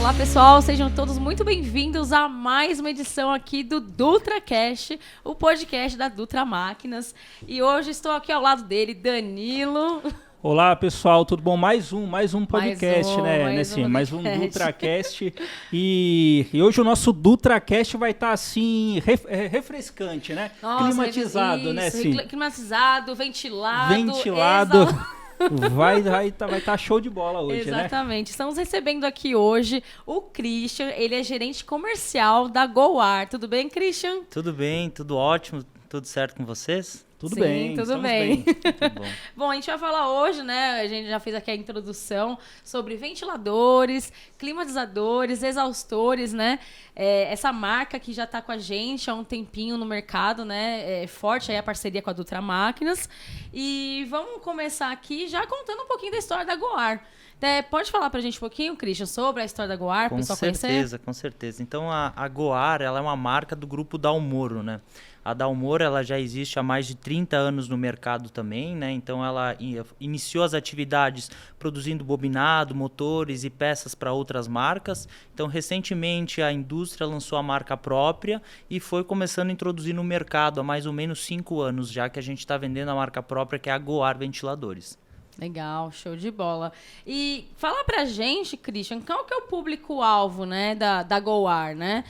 Olá pessoal, sejam todos muito bem-vindos a mais uma edição aqui do DutraCast, o podcast da Dutra Máquinas. E hoje estou aqui ao lado dele, Danilo. Olá pessoal, tudo bom? Mais um podcast, mais um DutraCast. E hoje o nosso DutraCast vai estar assim, refrescante, né? Nossa, climatizado, né? Sim. Climatizado, ventilado. Vai estar show de bola hoje, né? Exatamente. Estamos recebendo aqui hoje o Christian, ele é gerente comercial da GoAr. Tudo bem, Christian? Tudo bem, tudo ótimo, tudo certo com vocês? Tudo Sim, bem, tudo bem. Tudo bom. Bom, a gente vai falar hoje, né? A gente já fez aqui a introdução sobre ventiladores, climatizadores, exaustores, né? Essa marca que já está com a gente há um tempinho no mercado, né? Forte aí a parceria com a Dutra Máquinas. E vamos começar aqui já contando um pouquinho da história da GoAr. Pode falar pra gente um pouquinho, Christian, sobre a história da GoAr, para o pessoal conhecer? Com certeza. Então, a GoAr, ela é uma marca do grupo Dalmoro, né? A Dalmoro, ela já existe há mais de 30 anos no mercado também, né? Então, ela iniciou as atividades produzindo bobinado, motores e peças para outras marcas. Então, recentemente, a indústria lançou a marca própria e foi começando a introduzir no mercado há mais ou menos 5 anos, já que a gente está vendendo a marca própria, que é a GoAr Ventiladores. Legal, show de bola. E fala pra gente, Christian, qual que é o público-alvo, né, da GoAr, né?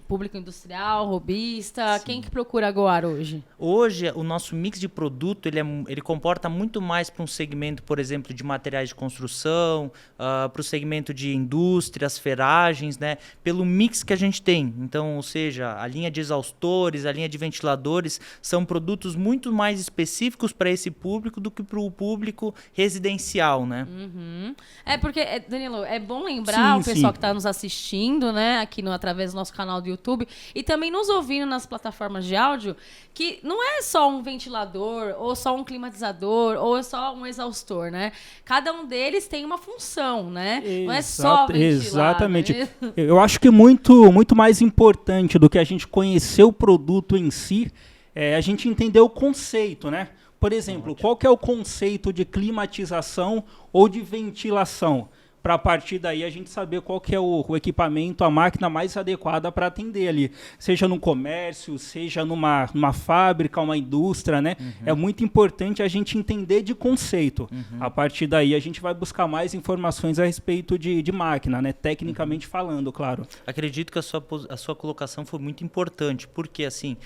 Público industrial, robista, Sim. Quem que procura a GoAr hoje? Hoje, o nosso mix de produto, ele comporta muito mais para um segmento, por exemplo, de materiais de construção, para o segmento de indústrias, ferragens, né? Pelo mix que a gente tem. Então, ou seja, a linha de exaustores, a linha de ventiladores, são produtos muito mais específicos para esse público do que para o público residencial, né? Uhum. Porque, Danilo, é bom lembrar o pessoal que está nos assistindo, né, aqui através do nosso canal do YouTube e também nos ouvindo nas plataformas de áudio, que não é só um ventilador, ou só um climatizador, ou é só um exaustor, né? Cada um deles tem uma função, né? Não é só ventilar. Exatamente. Né? Eu acho que muito mais importante do que a gente conhecer o produto em si, é a gente entender o conceito, né? Por exemplo, qual que é o conceito de climatização ou de ventilação? Para a partir daí a gente saber qual que é o equipamento, a máquina mais adequada para atender ali. Seja no comércio, seja numa fábrica, uma indústria, né? Uhum. É muito importante a gente entender de conceito. Uhum. A partir daí a gente vai buscar mais informações a respeito de máquina, né? Tecnicamente falando, claro. Acredito que a sua colocação foi muito importante, porque assim,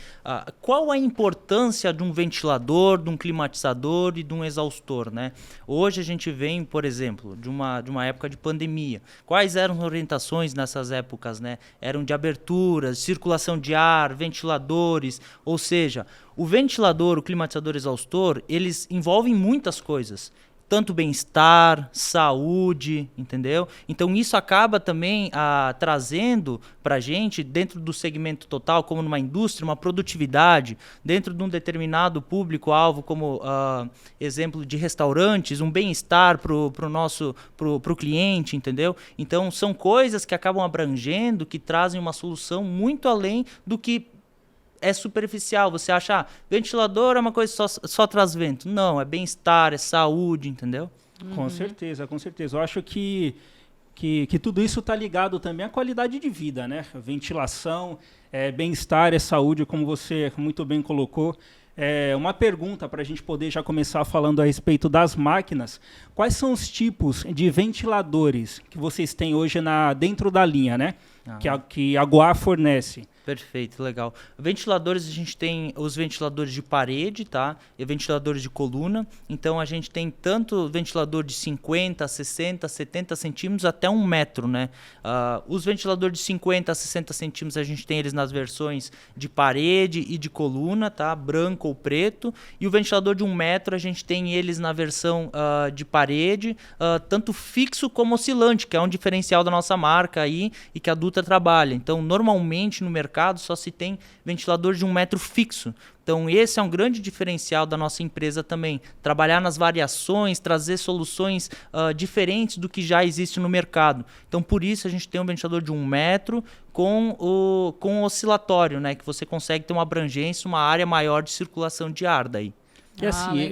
qual a importância de um ventilador, de um climatizador e de um exaustor, né? Hoje a gente vem, por exemplo, de uma época de pandemia. Quais eram as orientações nessas épocas, né? Eram de aberturas, circulação de ar, ventiladores, ou seja, o ventilador, o climatizador, exaustor, eles envolvem muitas coisas. Tanto bem-estar, saúde, entendeu? Então isso acaba também trazendo para a gente, dentro do segmento total, como numa indústria, uma produtividade, dentro de um determinado público-alvo, como exemplo de restaurantes, um bem-estar pro cliente, entendeu? Então são coisas que acabam abrangendo, que trazem uma solução muito além do que é superficial. Você acha, ventilador é uma coisa que só traz vento. Não, é bem-estar, é saúde, entendeu? Uhum. Com certeza. Eu acho que tudo isso está ligado também à qualidade de vida, né? Ventilação, bem-estar, é saúde, como você muito bem colocou. Uma pergunta para a gente poder já começar falando a respeito das máquinas. Quais são os tipos de ventiladores que vocês têm hoje dentro da linha, né? Que a GoAr fornece? Perfeito, legal. Ventiladores, a gente tem os ventiladores de parede, tá? E ventiladores de coluna. Então, a gente tem tanto ventilador de 50, 60, 70 centímetros até 1 metro, né? Os ventiladores de 50 a 60 centímetros, a gente tem eles nas versões de parede e de coluna, tá? Branco ou preto. E o ventilador de 1 metro, a gente tem eles na versão de parede, tanto fixo como oscilante, que é um diferencial da nossa marca aí e que a Dutra trabalha. Então, normalmente no mercado só se tem ventilador de 1 metro fixo. Então esse é um grande diferencial da nossa empresa também. Trabalhar nas variações, trazer soluções diferentes do que já existe no mercado. Então por isso a gente tem um ventilador de 1 metro com o oscilatório, né? Que você consegue ter uma abrangência, uma área maior de circulação de ar daí. E assim,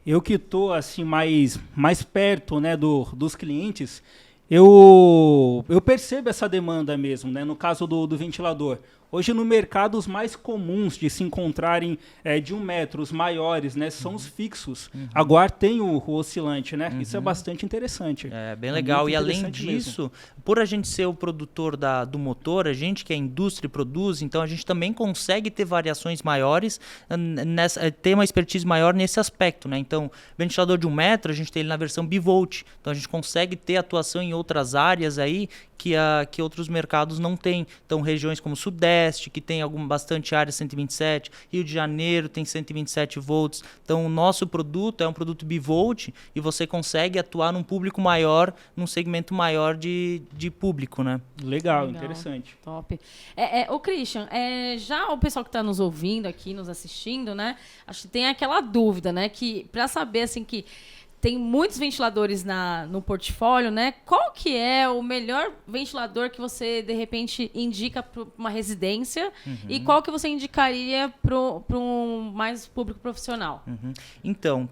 eu que estou assim, mais perto, né, dos clientes, Eu percebo essa demanda mesmo, né? No caso do ventilador. Hoje no mercado os mais comuns de se encontrarem de 1 metro, os maiores, né? São os fixos. Agora tem o oscilante, né? Isso é bastante interessante. É bem legal. E além disso, por a gente ser o produtor do motor, a gente que é a indústria produz, então a gente também consegue ter variações maiores, ter uma expertise maior nesse aspecto, né? Então, ventilador de 1 metro, a gente tem ele na versão bivolt. Então a gente consegue ter atuação em outras áreas aí que outros mercados não têm. Então, regiões como Sudeste, que tem bastante área 127, Rio de Janeiro tem 127 volts. Então, o nosso produto é um produto bivolt e você consegue atuar num público maior, num segmento maior de público, né? Legal, interessante. Top. Ô, Christian, já o pessoal que está nos ouvindo aqui, nos assistindo, né? Acho que tem aquela dúvida, né? Que para saber, assim, que tem muitos ventiladores no portfólio, né? Qual que é o melhor ventilador que você, de repente, indica para uma residência e qual que você indicaria para um mais público profissional? Então,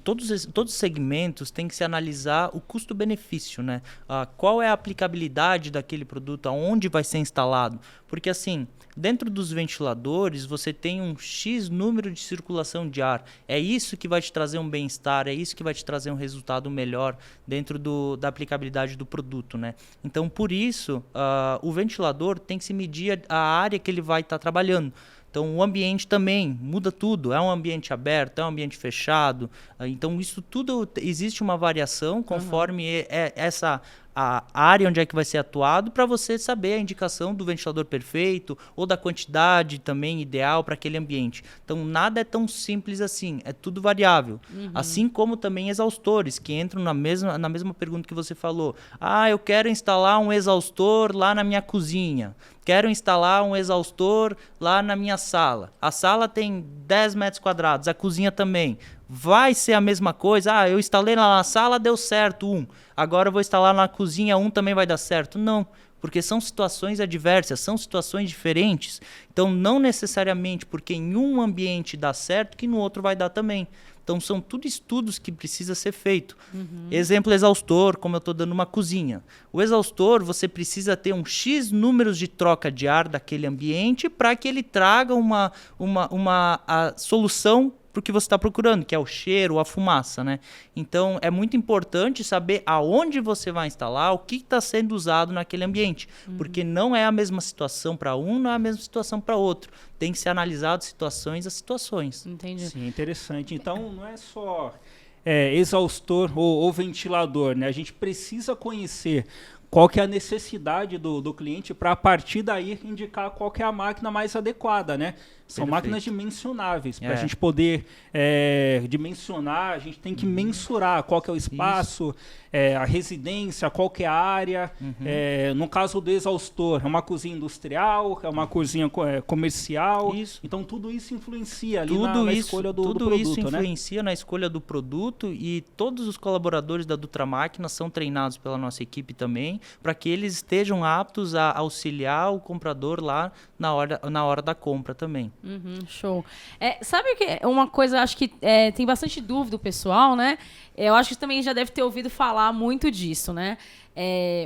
todos os segmentos tem que se analisar o custo-benefício, né? Qual é a aplicabilidade daquele produto, aonde vai ser instalado. Porque, assim, dentro dos ventiladores, você tem um X número de circulação de ar. É isso que vai te trazer um bem-estar, é isso que vai te trazer um resultado melhor dentro da aplicabilidade do produto, né? Então, por isso, o ventilador tem que se medir a área que ele vai estar trabalhando. Então, o ambiente também muda tudo. É um ambiente aberto, é um ambiente fechado. Então, isso tudo, existe uma variação conforme a área onde é que vai ser atuado, para você saber a indicação do ventilador perfeito ou da quantidade também ideal para aquele ambiente. Então, nada é tão simples assim, é tudo variável. Assim como também exaustores, que entram na mesma pergunta que você falou. Eu quero instalar um exaustor lá na minha cozinha. Quero instalar um exaustor lá na minha sala. A sala tem 10 metros quadrados, a cozinha também. Vai ser a mesma coisa? Eu instalei lá na sala, deu certo agora eu vou instalar na cozinha, também vai dar certo? Não, porque são situações adversas, são situações diferentes. Então, não necessariamente porque em um ambiente dá certo que no outro vai dar também. Então, são tudo estudos que precisa ser feito. Exemplo, exaustor, como eu estou dando uma cozinha. O exaustor, você precisa ter um X números de troca de ar daquele ambiente para que ele traga uma solução para o que você está procurando, que é o cheiro, a fumaça, né? Então, é muito importante saber aonde você vai instalar, o que está sendo usado naquele ambiente, porque não é a mesma situação para não é a mesma situação para outro. Tem que ser analisado situações a situações. Entendi. Sim, interessante. Então, não é só exaustor ou ventilador, né? A gente precisa conhecer qual que é a necessidade do cliente para, a partir daí, indicar qual que é a máquina mais adequada, né? São máquinas dimensionáveis. Para a gente poder dimensionar, a gente tem que mensurar qual que é o espaço, a residência, qual que é a área. No caso do exaustor, é uma cozinha industrial, é uma cozinha comercial. Isso. Então, tudo isso influencia ali na escolha do produto, tudo isso né? influencia na escolha do produto e todos os colaboradores da Dutra Máquina são treinados pela nossa equipe também, para que eles estejam aptos a auxiliar o comprador lá na hora da compra também. Show. Sabe o que? Uma coisa, acho que tem bastante dúvida o pessoal, né? Eu acho que também já deve ter ouvido falar muito disso, né?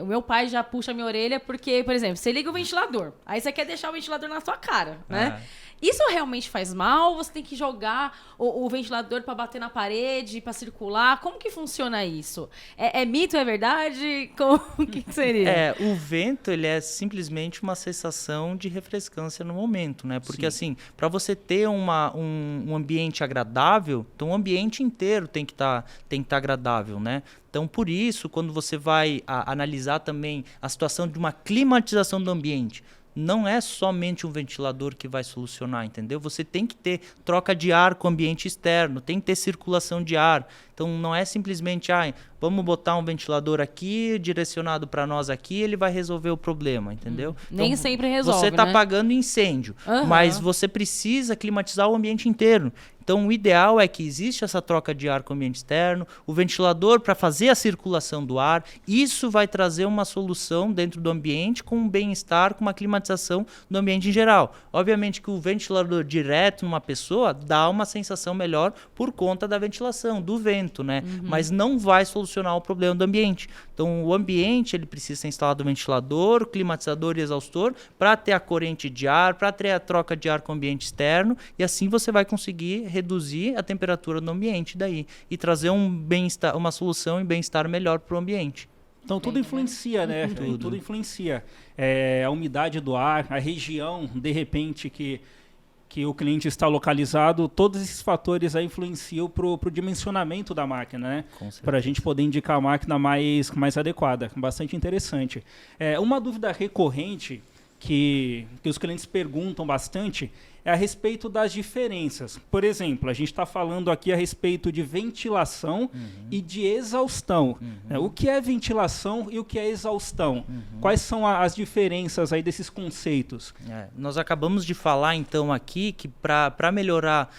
O meu pai já puxa a minha orelha porque, por exemplo, você liga o ventilador, aí você quer deixar o ventilador na sua cara, né? Isso realmente faz mal? Você tem que jogar o ventilador para bater na parede, para circular? Como que funciona isso? É mito, é verdade? O que seria? O vento, ele é simplesmente uma sensação de refrescância no momento, né? Porque, assim, para você ter um ambiente agradável, então o ambiente inteiro tem que tá agradável, né? Então, por isso, quando você vai analisar também a situação de uma climatização do ambiente, não é somente um ventilador que vai solucionar, entendeu? Você tem que ter troca de ar com o ambiente externo, tem que ter circulação de ar. Então, não é simplesmente, vamos botar um ventilador aqui, direcionado para nós aqui, ele vai resolver o problema, entendeu? Nem então, sempre resolve, você está né? apagando incêndio, mas você precisa climatizar o ambiente inteiro. Então, o ideal é que existe essa troca de ar com o ambiente externo, o ventilador para fazer a circulação do ar. Isso vai trazer uma solução dentro do ambiente com um bem-estar, com uma climatização do ambiente em geral. Obviamente que o ventilador direto numa pessoa dá uma sensação melhor por conta da ventilação, do vento, né? Mas não vai solucionar o problema do ambiente. Então, o ambiente ele precisa ser instalado ventilador, climatizador e exaustor para ter a corrente de ar, para ter a troca de ar com o ambiente externo, e assim você vai conseguir reduzir a temperatura do ambiente daí e trazer um bem-estar, uma solução e bem-estar melhor para o ambiente. Então tudo influencia, né? Tudo influencia. A umidade do ar, a região, de repente, que o cliente está localizado, todos esses fatores aí influenciam para o dimensionamento da máquina, né? Para a gente poder indicar a máquina mais adequada. Bastante interessante. Uma dúvida recorrente que os clientes perguntam bastante é a respeito das diferenças. Por exemplo, a gente está falando aqui a respeito de ventilação e de exaustão. O que é ventilação e o que é exaustão? Quais são as diferenças aí desses conceitos? Nós acabamos de falar então aqui que para melhorar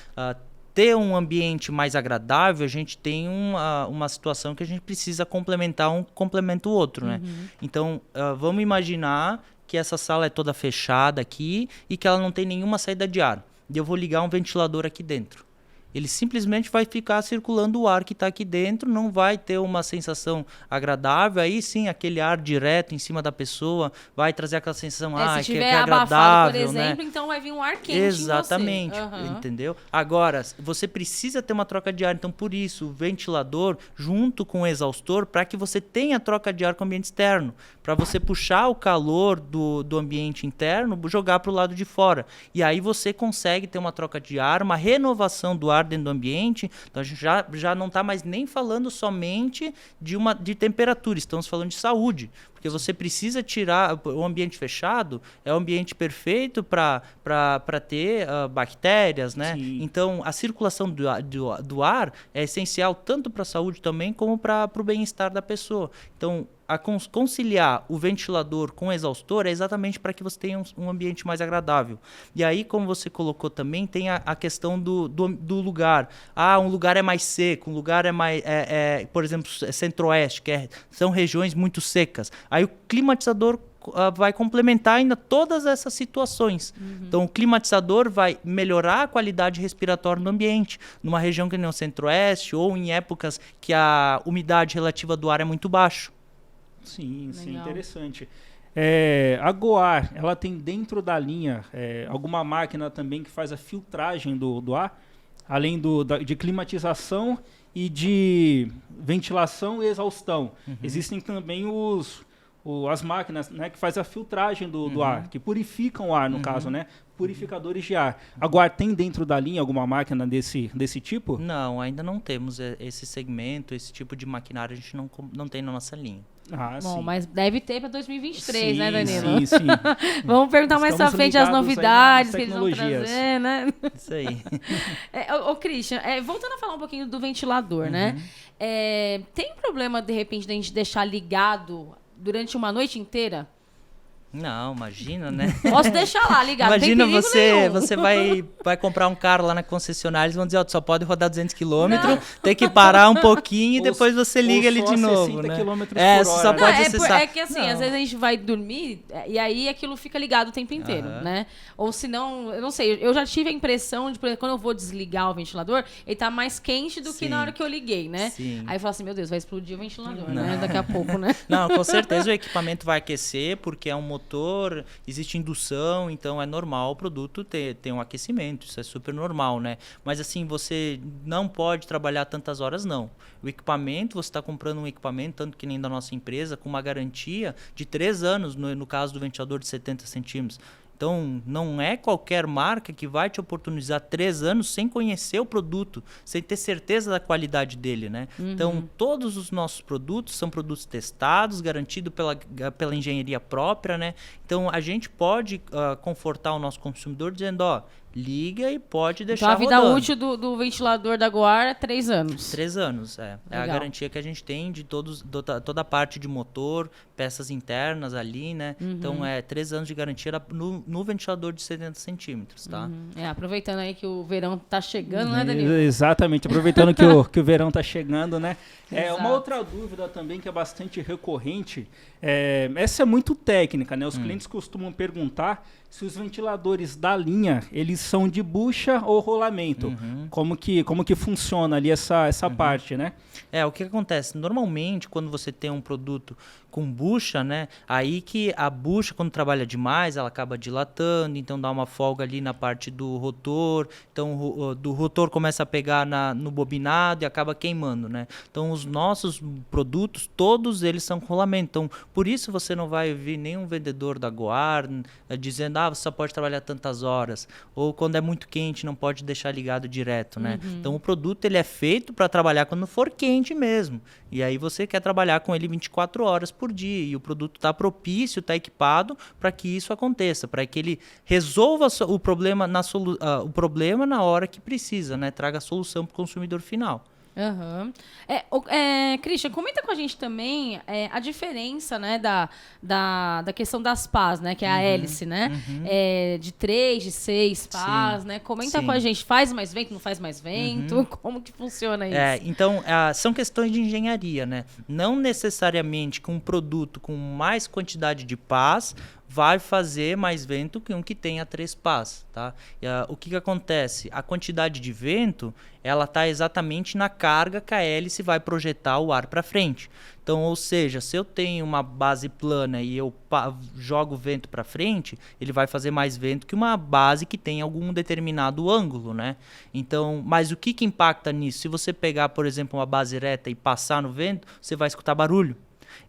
ter um ambiente mais agradável, a gente tem uma situação que a gente precisa complementar, um complementa o outro, né? Então, vamos imaginar que essa sala é toda fechada aqui e que ela não tem nenhuma saída de ar. E eu vou ligar um ventilador aqui dentro. Ele simplesmente vai ficar circulando o ar que está aqui dentro, não vai ter uma sensação agradável. Aí sim, aquele ar direto em cima da pessoa vai trazer aquela sensação se que tiver é abafado, agradável, por exemplo, né? então vai vir um ar quente Exatamente, em você. entendeu? Agora, você precisa ter uma troca de ar, então por isso o ventilador junto com o exaustor, para que você tenha troca de ar com o ambiente externo, para você puxar o calor do ambiente interno, jogar para o lado de fora. E aí você consegue ter uma troca de ar, uma renovação do ar dentro do ambiente. Então a gente já não está mais nem falando somente de temperatura, estamos falando de saúde, porque você precisa tirar o ambiente fechado, é o ambiente perfeito para ter bactérias, né? Sim. Então a circulação do ar é essencial tanto para a saúde também como para o bem-estar da pessoa. Então conciliar o ventilador com o exaustor é exatamente para que você tenha um ambiente mais agradável. E aí, como você colocou também, tem a questão do lugar. Um lugar é mais seco, um lugar é mais, por exemplo, centro-oeste, são regiões muito secas. Aí o climatizador vai complementar ainda todas essas situações. Então, o climatizador vai melhorar a qualidade respiratória do ambiente, numa região que nem o centro-oeste ou em épocas que a umidade relativa do ar é muito baixa. Sim, Legal. Interessante. A Goar, ela tem dentro da linha alguma máquina também que faz a filtragem do ar, além de climatização e de ventilação e exaustão. Existem também as máquinas, né, que faz a filtragem do ar, que purificam o ar, no caso, né? Purificadores de ar. Agora, tem dentro da linha alguma máquina desse tipo? Não, ainda não temos esse segmento, esse tipo de maquinário a gente não tem na nossa linha. Bom, sim. mas deve ter para 2023, né, Danilo? Sim. Vamos perguntar mais pra Estamos frente as ligados aí novidades nas que eles vão tecnologias. trazer, né? Isso aí. Ô Christian, voltando a falar um pouquinho do ventilador, né? Tem problema, de repente, da gente deixar ligado durante uma noite inteira? Não, imagina, né? Posso deixar lá ligado, Imagina não tem perigo nenhum. você vai comprar um carro lá na concessionária, eles vão dizer, tu só pode rodar 200 km, tem que parar um pouquinho e depois você liga ele de novo, né? Você só Não, pode acessar. É que assim, às vezes a gente vai dormir e aí aquilo fica ligado o tempo inteiro, né? Ou se não, eu não sei, eu já tive a impressão de, por exemplo, quando eu vou desligar o ventilador, ele tá mais quente do que na hora que eu liguei, né? Sim. Aí eu falo assim, meu Deus, vai explodir o ventilador, né? Daqui a pouco, né? Não, com certeza o equipamento vai aquecer, porque é um motor, existe indução, então é normal o produto ter um aquecimento, isso é super normal, né? Mas assim, você não pode trabalhar tantas horas, não. O equipamento, você está comprando um equipamento, tanto que nem da nossa empresa, com uma garantia de 3 anos, no caso do ventilador de 70 centímetros. Então, não é qualquer marca que vai te oportunizar 3 anos sem conhecer o produto, sem ter certeza da qualidade dele, né? Então, todos os nossos produtos são produtos testados, garantidos pela engenharia própria, né? Então, a gente pode confortar o nosso consumidor dizendo, liga e pode deixar Então a vida rodando. útil do ventilador da Goar é 3 anos. 3 anos, é. É a Legal. garantia que a gente tem de toda a parte de motor, peças internas ali, né? Então, 3 anos de garantia no ventilador de 70 centímetros, tá? Aproveitando aí que o verão tá chegando, né, Danilo? Exatamente, aproveitando que o verão está chegando, né? Exato. Uma outra dúvida também que é bastante recorrente, essa é muito técnica, né? Os clientes costumam perguntar se os ventiladores da linha, eles são de bucha ou rolamento. Como que funciona ali essa parte, né? O que acontece? Normalmente, quando você tem um produto com bucha, né? Aí que a bucha, quando trabalha demais, ela acaba dilatando, então dá uma folga ali na parte do rotor, então do rotor começa a pegar no bobinado e acaba queimando, né? Então os nossos produtos, todos eles são com rolamento. Então, por isso você não vai ver nenhum vendedor da Goar dizendo, você só pode trabalhar tantas horas, ou quando é muito quente não pode deixar ligado direto, né? Então o produto ele é feito para trabalhar quando for quente mesmo. E aí você quer trabalhar com ele 24 horas por dia e o produto está propício, está equipado para que isso aconteça, para que ele resolva o problema na hora que precisa, né? Traga a solução para o consumidor final. Christian, comenta com a gente também a diferença, né, da questão das pás, né, que é a hélice, né, de 3, de 6 pás, né, comenta com a gente, faz mais vento, não faz mais vento, como que funciona isso? Então, são questões de engenharia, né, não necessariamente que um produto com mais quantidade de pás vai fazer mais vento que um que tenha 3 pás, tá? O que acontece? A quantidade de vento, ela está exatamente na carga que a hélice vai projetar o ar para frente. Então, ou seja, se eu tenho uma base plana e eu jogo vento para frente, ele vai fazer mais vento que uma base que tem algum determinado ângulo, né? Então, mas o que impacta nisso? Se você pegar, por exemplo, uma base reta e passar no vento, você vai escutar barulho.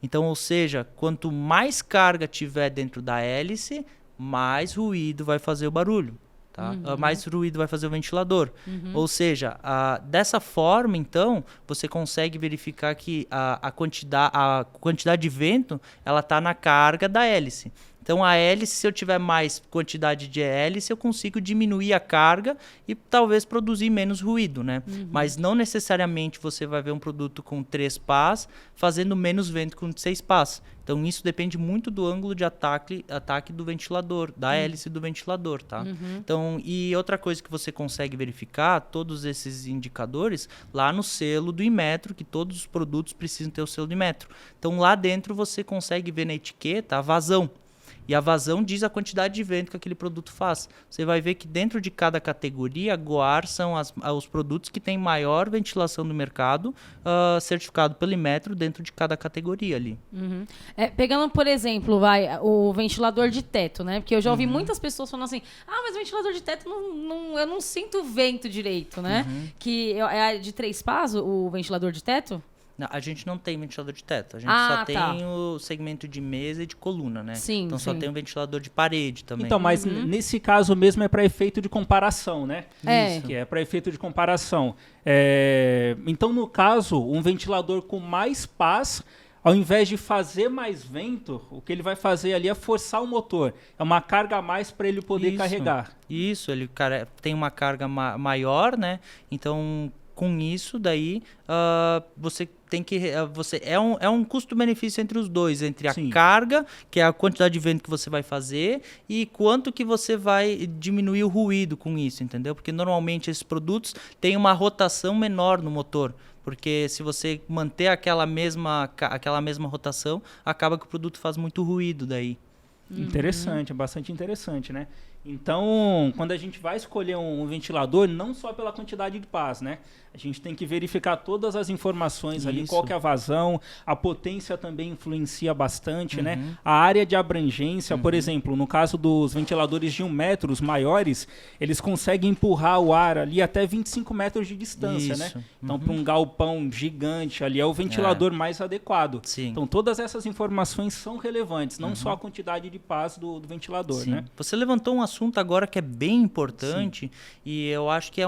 Então, ou seja, quanto mais carga tiver dentro da hélice, mais ruído vai fazer o barulho. Tá? Mais ruído vai fazer o ventilador. Ou seja, dessa forma, então, você consegue verificar que a quantidade de vento ela está na carga da hélice. Então, a hélice, se eu tiver mais quantidade de hélice, eu consigo diminuir a carga e talvez produzir menos ruído, né? Mas não necessariamente você vai ver um produto com 3 pás fazendo menos vento com 6 pás. Então, isso depende muito do ângulo de ataque do ventilador, da hélice do ventilador, tá? Então, e outra coisa que você consegue verificar, todos esses indicadores, lá no selo do Inmetro, que todos os produtos precisam ter o selo do Inmetro. Então, lá dentro você consegue ver na etiqueta a vazão. E a vazão diz a quantidade de vento que aquele produto faz. Você vai ver que dentro de cada categoria, a Goar são os produtos que têm maior ventilação do mercado, certificado pelo Inmetro dentro de cada categoria ali. Pegando, por exemplo, o ventilador de teto, né? Porque eu já ouvi muitas pessoas falando assim, mas o ventilador de teto, eu não sinto vento direito, né? Que é de 3 pás o ventilador de teto? Não, a gente não tem ventilador de teto, a gente só tem o segmento de mesa e de coluna, né? Sim, então só tem um ventilador de parede também. Então, mas nesse caso mesmo é para efeito de comparação, né? Isso. Que é para efeito de comparação. Então, no caso, um ventilador com mais pás, ao invés de fazer mais vento, o que ele vai fazer ali é forçar o motor. É uma carga a mais para ele poder carregar. Isso, ele tem uma carga maior, né? Então, com isso, daí, você tem que... é um custo-benefício entre os dois, entre a carga, que é a quantidade de vento que você vai fazer, e quanto que você vai diminuir o ruído com isso, entendeu? Porque normalmente esses produtos têm uma rotação menor no motor. Porque se você manter aquela mesma rotação, acaba que o produto faz muito ruído daí. Interessante, bastante interessante, né? Então, quando a gente vai escolher um ventilador, não só pela quantidade de pás, né? A gente tem que verificar todas as informações ali, qual que é a vazão, a potência também influencia bastante, né? A área de abrangência, por exemplo, no caso dos ventiladores de 1 metro, os maiores, eles conseguem empurrar o ar ali até 25 metros de distância, né? Então, para um galpão gigante ali, é o ventilador mais adequado. Então, todas essas informações são relevantes, não só a quantidade de pás do ventilador, né? Você levantou um assunto agora que é bem importante e eu acho que é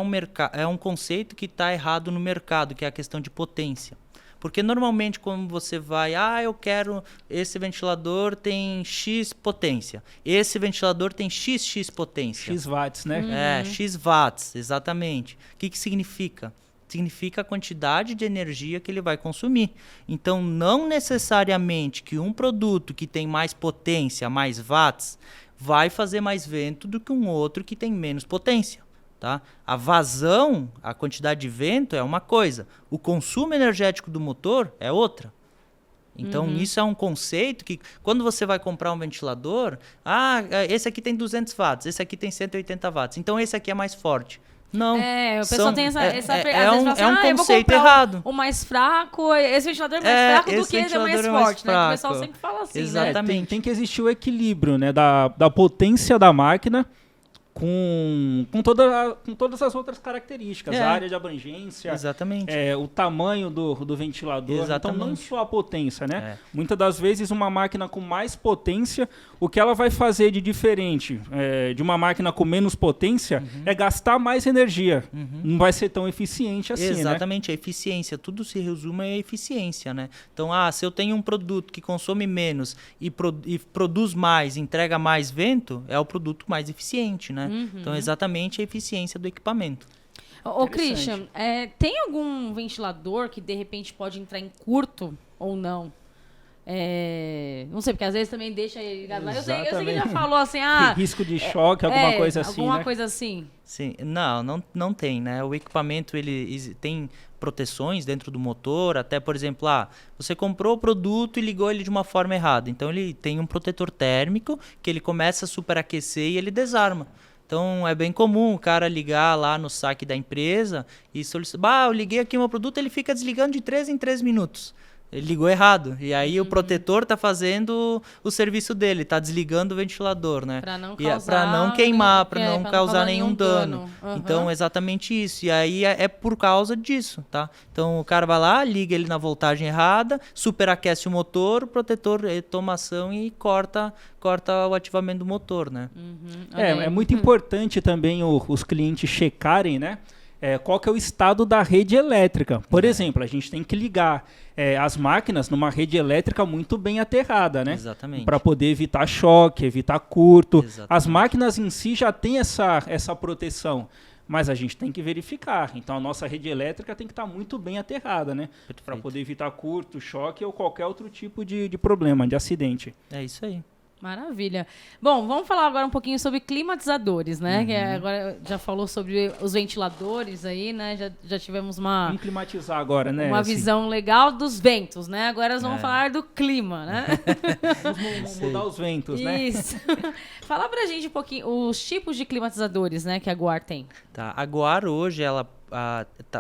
um conceito que está errado no mercado, que é a questão de potência. Porque normalmente quando você vai, eu quero, esse ventilador tem X potência, esse ventilador tem XX potência. X watts, né? X watts, exatamente. O que significa? Significa a quantidade de energia que ele vai consumir. Então, não necessariamente que um produto que tem mais potência, mais watts, vai fazer mais vento do que um outro que tem menos potência. Tá? A vazão, a quantidade de vento é uma coisa, o consumo energético do motor é outra. Então, isso é um conceito que, quando você vai comprar um ventilador, esse aqui tem 200 watts, esse aqui tem 180 watts, então esse aqui é mais forte. Não. O pessoal tem essa às vezes é um conceito errado. O mais fraco, esse ventilador é mais fraco do que esse é mais forte, né? O pessoal sempre fala assim, exatamente. né? Tem que existir o equilíbrio, né, da potência da máquina com todas as outras características, a área de abrangência, exatamente. O tamanho do ventilador, exatamente. Então não só a potência, né? Muitas das vezes uma máquina com mais potência, o que ela vai fazer de diferente de uma máquina com menos potência é gastar mais energia, não vai ser tão eficiente assim, exatamente, a eficiência, tudo se resume à eficiência, né? Então, se eu tenho um produto que consome menos e produz mais, entrega mais vento, é o produto mais eficiente, né? Então, exatamente a eficiência do equipamento. Ô, Christian, tem algum ventilador que de repente pode entrar em curto ou não? Não sei, porque às vezes também deixa ele ligado lá. Eu sei que ele já falou assim, risco de choque, alguma coisa assim, alguma né? coisa assim. Sim, não tem, né? O equipamento, ele tem proteções dentro do motor, até, por exemplo, você comprou o produto e ligou ele de uma forma errada. Então, ele tem um protetor térmico que ele começa a superaquecer e ele desarma. Então, é bem comum o cara ligar lá no saque da empresa e solicitar, eu liguei aqui o meu produto, ele fica desligando de 3 em 3 minutos. Ele ligou errado. E aí o protetor tá fazendo o serviço dele, tá desligando o ventilador, né? Pra não Pra não queimar, pra não causar nenhum dano. Então, exatamente isso. E aí é por causa disso, tá? Então, o cara vai lá, liga ele na voltagem errada, superaquece o motor, o protetor toma ação e corta o ativamento do motor, né? É muito importante também os clientes checarem, né? Qual que é o estado da rede elétrica. Por exemplo, a gente tem que ligar as máquinas numa rede elétrica muito bem aterrada, né? Exatamente. Para poder evitar choque, evitar curto. Exatamente. As máquinas em si já têm essa proteção, mas a gente tem que verificar. Então a nossa rede elétrica tem que estar muito bem aterrada, né? Para poder evitar curto, choque ou qualquer outro tipo de problema, de acidente. É isso aí. Maravilha. Bom, vamos falar agora um pouquinho sobre climatizadores, né? Que agora já falou sobre os ventiladores aí, né? Já tivemos Vamos climatizar agora, né? Uma visão legal dos ventos, né? Agora nós vamos falar do clima, né? Vamos mudar os ventos, né? Isso. Fala pra gente um pouquinho os tipos de climatizadores, né? Que a Guar tem. Tá. A Guar hoje, ela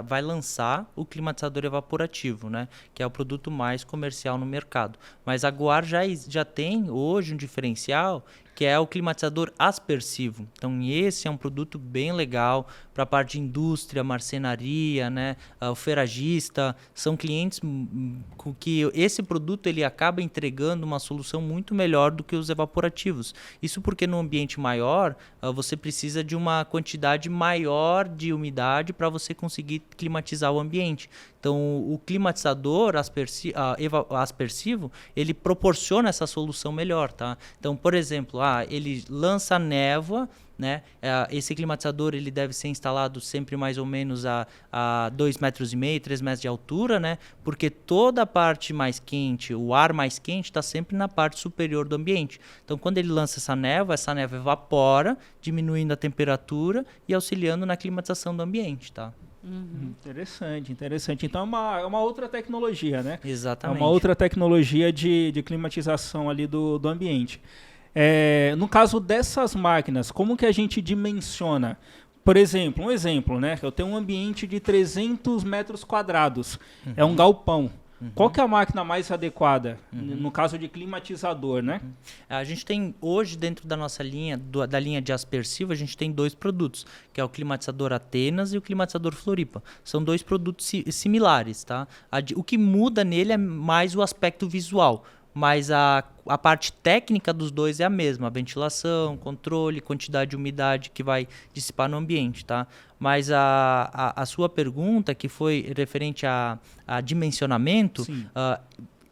vai lançar o climatizador evaporativo, né? Que é o produto mais comercial no mercado. Mas a Guar já tem hoje um diferencial que é o climatizador aspersivo. Então, esse é um produto bem legal para a parte de indústria, marcenaria, né? O ferragista. São clientes com que esse produto ele acaba entregando uma solução muito melhor do que os evaporativos. Isso porque no ambiente maior, você precisa de uma quantidade maior de umidade para você conseguir climatizar o ambiente. Então, o climatizador aspersivo, ele proporciona essa solução melhor, tá? Então, por exemplo, ele lança névoa, né? Esse climatizador ele deve ser instalado sempre mais ou menos a 2,5 metros, 3 metros de altura, né? Porque toda a parte mais quente, o ar mais quente está sempre na parte superior do ambiente. Então, quando ele lança essa névoa evapora, diminuindo a temperatura e auxiliando na climatização do ambiente, tá? Interessante. Então é uma outra tecnologia, né? Exatamente. É uma outra tecnologia de climatização ali do ambiente. No caso dessas máquinas, como que a gente dimensiona? Por exemplo, um exemplo, né? Eu tenho um ambiente de 300 metros quadrados, é um galpão. Qual que é a máquina mais adequada, no caso de climatizador, né? A gente tem hoje dentro da nossa linha, da linha de aspersivo, a gente tem 2 produtos, que é o climatizador Atenas e o climatizador Floripa. São 2 produtos similares, tá? O que muda nele é mais o aspecto visual. mas a parte técnica dos dois é a mesma, a ventilação, controle, quantidade de umidade que vai dissipar no ambiente, tá? Mas a sua pergunta, que foi referente a dimensionamento,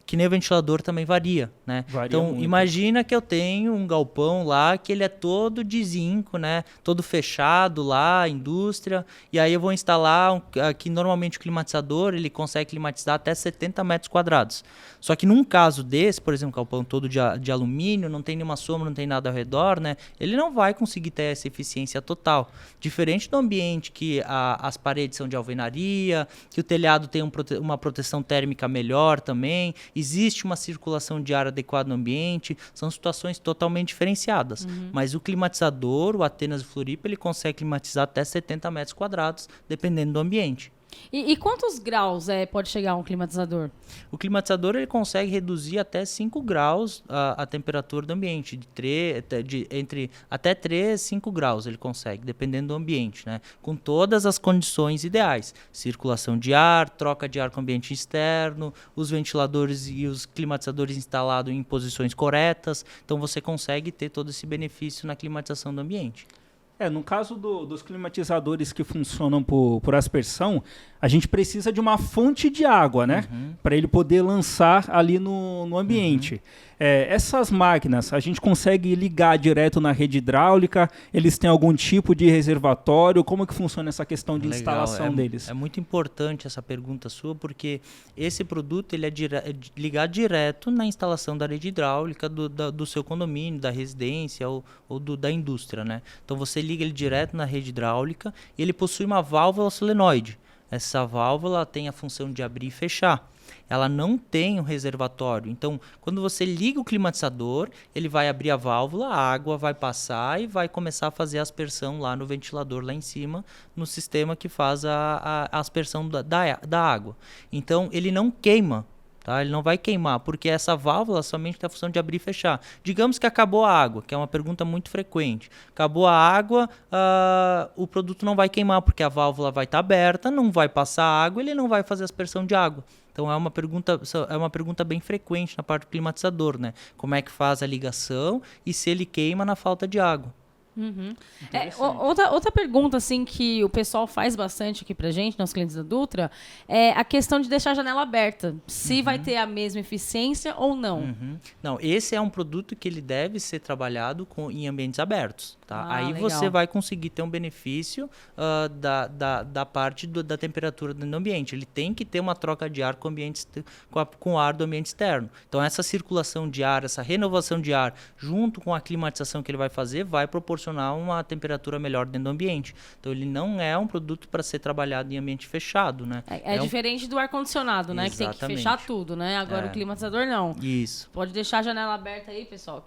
que nem o ventilador também varia, né? Então, muito. Imagina que eu tenho um galpão lá que ele é todo de zinco, né? Todo fechado lá, indústria, e aí eu vou instalar aqui normalmente o climatizador, ele consegue climatizar até 70 metros quadrados. Só que num caso desse, por exemplo, galpão todo de alumínio, não tem nenhuma sombra, não tem nada ao redor, né? Ele não vai conseguir ter essa eficiência total. Diferente do ambiente que as paredes são de alvenaria, que o telhado tem uma proteção térmica melhor também, existe uma circulação de ar adequada no ambiente, são situações totalmente diferenciadas. Mas o climatizador, o Atenas e o Floripa, ele consegue climatizar até 70 metros quadrados, dependendo do ambiente. E quantos graus pode chegar um climatizador? O climatizador ele consegue reduzir até 5 graus a temperatura do ambiente, entre até 3 e 5 graus ele consegue, dependendo do ambiente, né? Com todas as condições ideais. Circulação de ar, troca de ar com o ambiente externo, os ventiladores e os climatizadores instalados em posições corretas. Então você consegue ter todo esse benefício na climatização do ambiente. No caso dos climatizadores que funcionam por aspersão, a gente precisa de uma fonte de água, né? Para ele poder lançar ali no ambiente. Essas máquinas, a gente consegue ligar direto na rede hidráulica? Eles têm algum tipo de reservatório? Como que funciona essa questão de instalação deles? É muito importante essa pergunta sua, porque esse produto ele é ligado direto na instalação da rede hidráulica do seu condomínio, da residência ou da indústria, né? Então você liga ele direto na rede hidráulica e ele possui uma válvula solenoide. Essa válvula tem a função de abrir e fechar. Ela não tem um reservatório. Então, quando você liga o climatizador, ele vai abrir a válvula, a água vai passar e vai começar a fazer a aspersão lá no ventilador, lá em cima, no sistema que faz a aspersão da água. Então, ele não queima. Tá? Ele não vai queimar, porque essa válvula somente tem a função de abrir e fechar. Digamos que acabou a água, que é uma pergunta muito frequente. Acabou a água, o produto não vai queimar, porque a válvula vai estar aberta, não vai passar água, ele não vai fazer aspersão de água. Então é uma pergunta bem frequente na parte do climatizador, né? Como é que faz a ligação e se ele queima na falta de água. Outra pergunta assim que o pessoal faz bastante aqui pra gente, nos clientes da Dutra, é a questão de deixar a janela aberta. Se vai ter a mesma eficiência ou não. Não, esse é um produto que ele deve ser trabalhado em ambientes abertos. Tá? Aí legal. Você vai conseguir ter um benefício da parte da temperatura do ambiente. Ele tem que ter uma troca de ar com o ar do ambiente externo. Então essa circulação de ar, essa renovação de ar, junto com a climatização que ele vai fazer, vai proporcionar uma temperatura melhor dentro do ambiente. Então ele não é um produto para ser trabalhado em ambiente fechado, né? É diferente do ar-condicionado, né? Exatamente. Que tem que fechar tudo, né? Agora o climatizador não. Isso. Pode deixar a janela aberta aí, pessoal.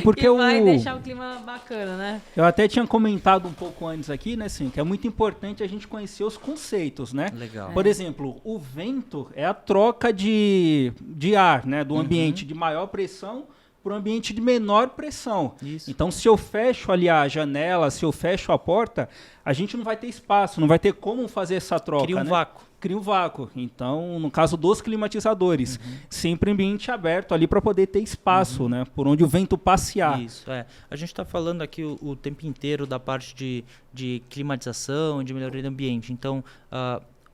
Porque vai deixar o clima bacana, né? Eu até tinha comentado um pouco antes aqui, né, assim, que é muito importante a gente conhecer os conceitos, né? Legal. Por exemplo, o vento é a troca de ar, né, do ambiente de maior pressão para um ambiente de menor pressão. Isso. Então, se eu fecho ali a janela, se eu fecho a porta, a gente não vai ter espaço, não vai ter como fazer essa troca. Cria um vácuo. Cria um vácuo. Então, no caso dos climatizadores, sempre ambiente aberto ali para poder ter espaço, né, por onde o vento passear. Isso, A gente está falando aqui o tempo inteiro da parte de climatização, de melhoria do ambiente. Então,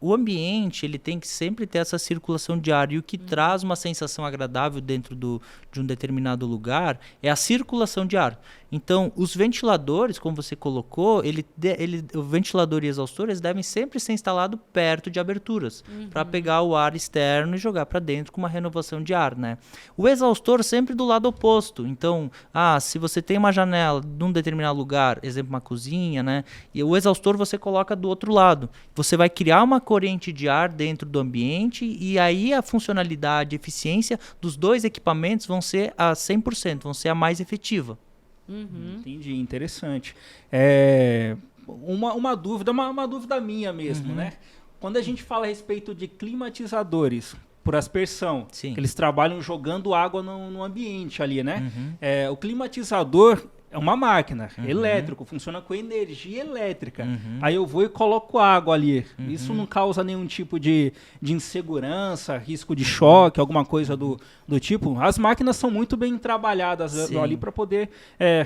o ambiente ele tem que sempre ter essa circulação de ar, e o que traz uma sensação agradável dentro de um determinado lugar é a circulação de ar. Então, os ventiladores, como você colocou, o ventilador e exaustor, eles devem sempre ser instalados perto de aberturas, para pegar o ar externo e jogar para dentro com uma renovação de ar, né? O exaustor sempre do lado oposto. Então, se você tem uma janela num determinado lugar, exemplo, uma cozinha, né? E o exaustor você coloca do outro lado. Você vai criar uma corrente de ar dentro do ambiente, e aí a funcionalidade e eficiência dos dois equipamentos vão ser a 100%, vão ser a mais efetiva. Entendi, interessante. Uma dúvida minha mesmo, né? Quando a gente fala a respeito de climatizadores por aspersão, Sim. que eles trabalham jogando água no ambiente ali, né? O climatizador, é uma máquina, elétrico, funciona com energia elétrica. Aí eu vou e coloco água ali. Isso não causa nenhum tipo de insegurança, risco de choque, alguma coisa do tipo. As máquinas são muito bem trabalhadas ali para poder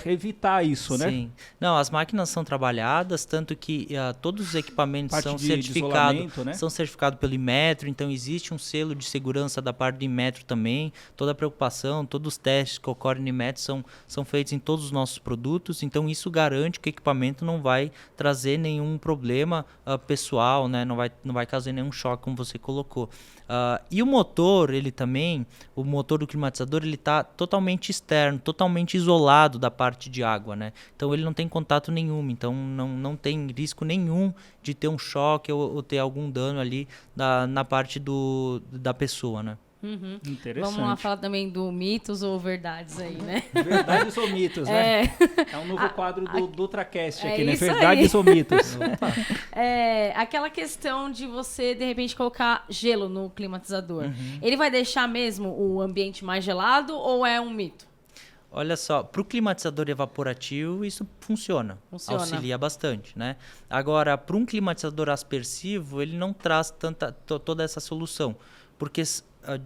evitar isso, né? Sim. Não, as máquinas são trabalhadas, tanto que todos os equipamentos Parte são de certificados, isolamento, né? são certificados pelo Inmetro, então existe um selo de segurança da parte do Inmetro também. Toda a preocupação, todos os testes que ocorrem no Inmetro são feitos em todos os nossos produtos, então isso garante que o equipamento não vai trazer nenhum problema pessoal, né? Não vai causar nenhum choque, como você colocou. E o motor, o motor do climatizador, ele está totalmente externo, totalmente isolado da parte de água, né? Então ele não tem contato nenhum, então não tem risco nenhum de ter um choque ou ter algum dano ali na parte da pessoa, né? Interessante. Vamos lá falar também do mitos ou verdades aí, né? Verdades ou mitos, né? É um novo quadro do Ultracast aqui, né? isso Verdades aí. ou mitos. Aquela questão de você, de repente, colocar gelo no climatizador. Ele vai deixar mesmo o ambiente mais gelado ou é um mito? Olha só, para o climatizador evaporativo isso funciona, auxilia bastante, né? Agora, para um climatizador aspersivo, ele não traz toda essa solução, porque,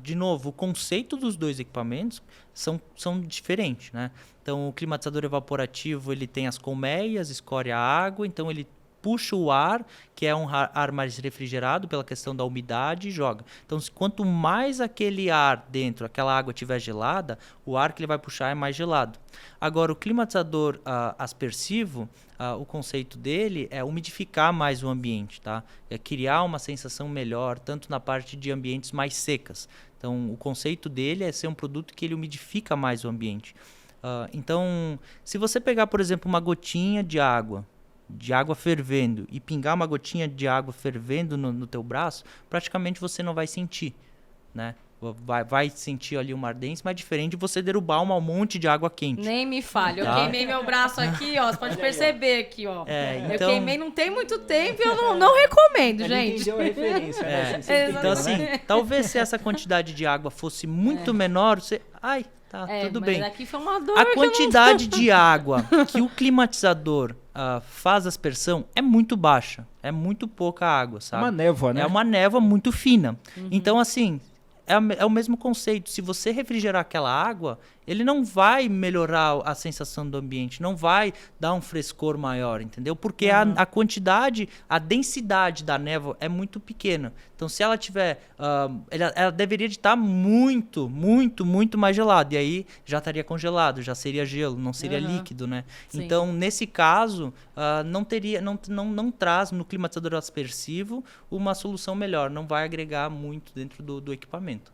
de novo, o conceito dos dois equipamentos são diferentes, né? Então, o climatizador evaporativo, ele tem as colmeias, escorre a água, então ele puxa o ar, que é um ar mais refrigerado pela questão da umidade, e joga. Então, quanto mais aquele ar dentro, aquela água estiver gelada, o ar que ele vai puxar é mais gelado. Agora, o climatizador aspersivo, o conceito dele é umidificar mais o ambiente, tá? É criar uma sensação melhor, tanto na parte de ambientes mais secas. Então, o conceito dele é ser um produto que ele umidifica mais o ambiente. Então, se você pegar, por exemplo, uma gotinha de água fervendo e pingar uma gotinha de água fervendo no teu braço, praticamente você não vai sentir, né? Vai sentir ali uma ardência, mas diferente de você derrubar um monte de água quente. Nem me fale, eu queimei meu braço aqui, ó, você pode perceber aqui, ó. Eu queimei não tem muito tempo e eu não recomendo, gente. Entendeu a referência, né? Então, assim, talvez se essa quantidade de água fosse muito menor, você... tudo bem. Mas aqui foi uma dor a quantidade de água que o climatizador faz aspersão é muito baixa. É muito pouca água, sabe? É uma névoa, né? É uma névoa muito fina. Então, assim, é o mesmo conceito. Se você refrigerar aquela água, ele não vai melhorar a sensação do ambiente, não vai dar um frescor maior, entendeu? Porque a quantidade, a densidade da névoa é muito pequena. Então, se ela tiver... ela deveria estar muito, muito, muito mais gelada. E aí, já estaria congelado, já seria gelo, não seria líquido, né? Sim. Então, nesse caso, não traz no climatizador aspersivo uma solução melhor. Não vai agregar muito dentro do equipamento.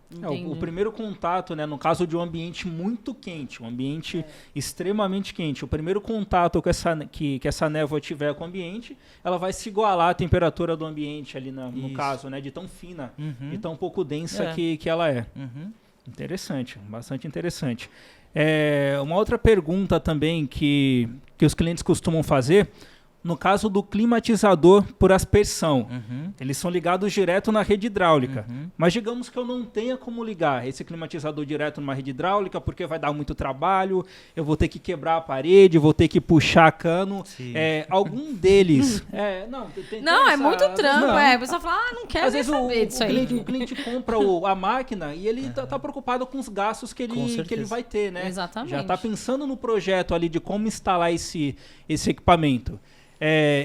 O primeiro contato, né, no caso de um ambiente muito quente, um ambiente extremamente quente, o primeiro contato que essa névoa tiver com o ambiente, ela vai se igualar à temperatura do ambiente ali no caso, né, de tão fina e tão pouco densa que ela é. Interessante, bastante interessante. Uma outra pergunta também que os clientes costumam fazer, no caso do climatizador por aspersão, eles são ligados direto na rede hidráulica. Mas digamos que eu não tenha como ligar esse climatizador direto numa rede hidráulica, porque vai dar muito trabalho, eu vou ter que quebrar a parede, vou ter que puxar cano. Algum deles... é muito trampo. A pessoa fala, não quero às nem vezes saber disso aí. O cliente compra a máquina e ele tá preocupado com os gastos que ele vai ter, né? Exatamente. Já está pensando no projeto ali de como instalar esse equipamento.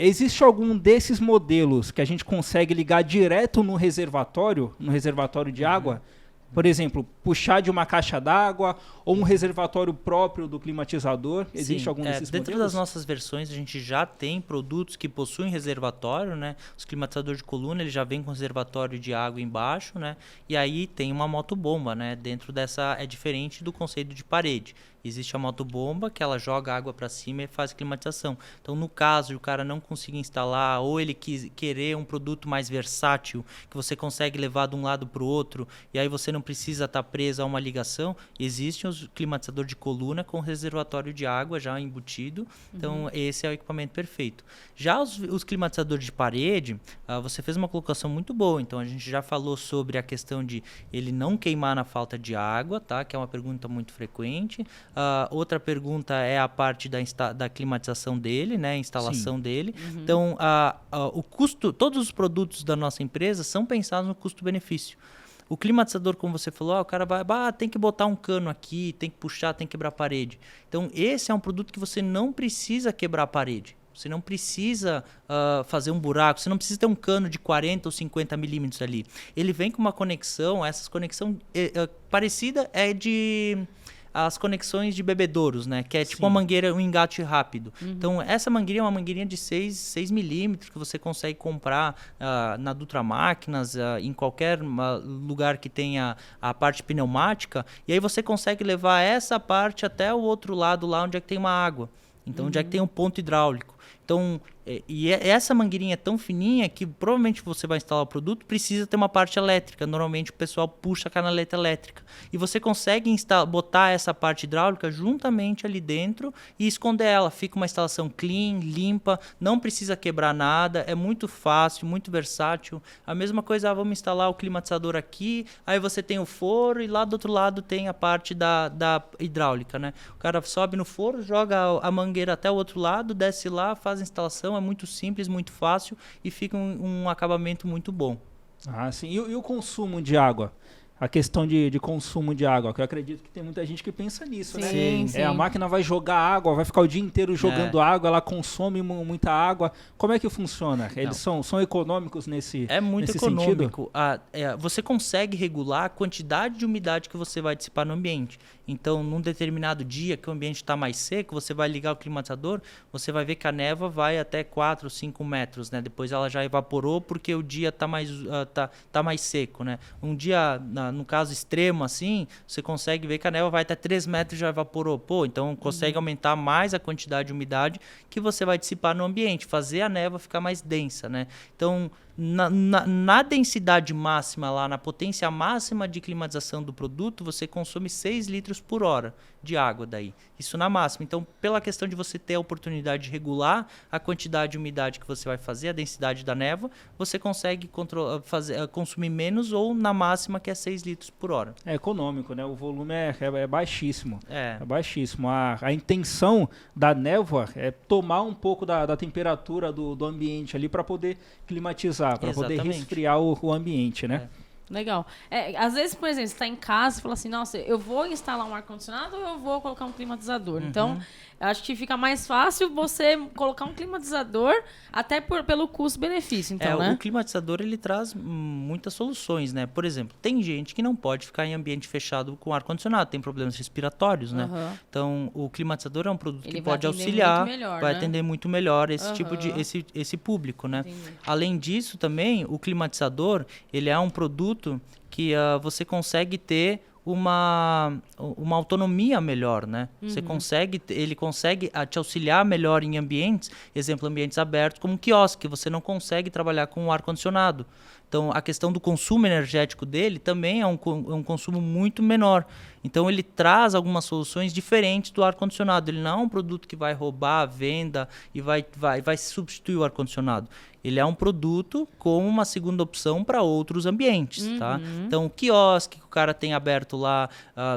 Existe algum desses modelos que a gente consegue ligar direto no reservatório de água? Por exemplo, puxar de uma caixa d'água ou um reservatório próprio do climatizador? Existe algum desses dentro modelos? das nossas versões, a gente já tem produtos que possuem reservatório, né? Os climatizadores de coluna, ele já vem com reservatório de água embaixo, né? E aí tem uma motobomba, né? Dentro dessa, é diferente do conceito de parede. Existe a motobomba que ela joga água para cima e faz climatização. Então, no caso de o cara não conseguir instalar ou ele querer um produto mais versátil, que você consegue levar de um lado para o outro, e aí você não precisa estar preso a uma ligação. Existem os climatizadores de coluna com reservatório de água já embutido. Então, esse é o equipamento perfeito. Já os climatizadores de parede, você fez uma colocação muito boa. Então, a gente já falou sobre a questão de ele não queimar na falta de água, tá? Que é uma pergunta muito frequente. Outra pergunta é a parte da climatização dele, né? A instalação dele. Então, o custo, todos os produtos da nossa empresa são pensados no custo-benefício. O climatizador, como você falou, o cara vai, tem que botar um cano aqui, tem que puxar, tem que quebrar a parede. Então, esse é um produto que você não precisa quebrar a parede. Você não precisa fazer um buraco, você não precisa ter um cano de 40 ou 50 milímetros ali. Ele vem com uma conexão, essa conexão parecida é de as conexões de bebedouros, né? Que é tipo uma mangueira, um engate rápido. Então, essa mangueirinha é uma mangueirinha de 6 milímetros que você consegue comprar na Dutra Máquinas, em qualquer lugar que tenha a parte pneumática. E aí você consegue levar essa parte até o outro lado, lá onde é que tem uma água. Então, onde é que tem um ponto hidráulico. Então, essa mangueirinha é tão fininha que provavelmente você vai instalar o produto, precisa ter uma parte elétrica. Normalmente o pessoal puxa a canaleta elétrica. E você consegue botar essa parte hidráulica juntamente ali dentro e esconder ela. Fica uma instalação clean, limpa, não precisa quebrar nada, é muito fácil, muito versátil. A mesma coisa, vamos instalar o climatizador aqui, aí você tem o forro e lá do outro lado tem a parte da hidráulica, né? O cara sobe no forro, joga a mangueira até o outro lado, desce lá, faz a instalação, é muito simples, muito fácil e fica um acabamento muito bom. Sim. E o consumo de água? A questão de consumo de água, que eu acredito que tem muita gente que pensa nisso, né? Sim. A máquina vai jogar água, vai ficar o dia inteiro jogando água, ela consome muita água. Como é que funciona? Eles são econômicos nesse sentido? É muito econômico. Você consegue regular a quantidade de umidade que você vai dissipar no ambiente. Então, num determinado dia que o ambiente está mais seco, você vai ligar o climatizador, você vai ver que a névoa vai até 4 ou 5 metros, né? Depois ela já evaporou porque o dia está mais seco, né? Um dia, no caso extremo assim, você consegue ver que a névoa vai até 3 metros e já evaporou. Então consegue aumentar mais a quantidade de umidade que você vai dissipar no ambiente, fazer a névoa ficar mais densa, né? Então, na densidade máxima lá, na potência máxima de climatização do produto, você consome 6 litros por hora de água daí. Isso na máxima. Então, pela questão de você ter a oportunidade de regular a quantidade de umidade que você vai fazer, a densidade da névoa, você consegue consumir menos ou na máxima, que é 6 litros por hora. É econômico, né? O volume é baixíssimo. É baixíssimo. A intenção da névoa é tomar um pouco da temperatura do ambiente ali para poder climatizar, para poder resfriar o ambiente, né? Legal. Às vezes, por exemplo, você está em casa e fala assim, nossa, eu vou instalar um ar-condicionado ou eu vou colocar um climatizador? Então, eu acho que fica mais fácil você colocar um climatizador até pelo custo-benefício. Então, né? O climatizador, ele traz muitas soluções, né? Por exemplo, tem gente que não pode ficar em ambiente fechado com ar-condicionado, tem problemas respiratórios, né? Então, o climatizador é um produto que pode auxiliar, vai atender muito melhor esse tipo de esse público, né? Entendi. Além disso, também, o climatizador, ele é um produto que você consegue ter uma autonomia melhor, né? Ele consegue te auxiliar melhor em ambientes, exemplo, ambientes abertos, como um quiosque, você não consegue trabalhar com ar-condicionado. Então, a questão do consumo energético dele também é um consumo muito menor. Então, ele traz algumas soluções diferentes do ar-condicionado. Ele não é um produto que vai roubar a venda e vai substituir o ar-condicionado. Ele é um produto como uma segunda opção para outros ambientes, tá? Então, o quiosque que o cara tem aberto lá,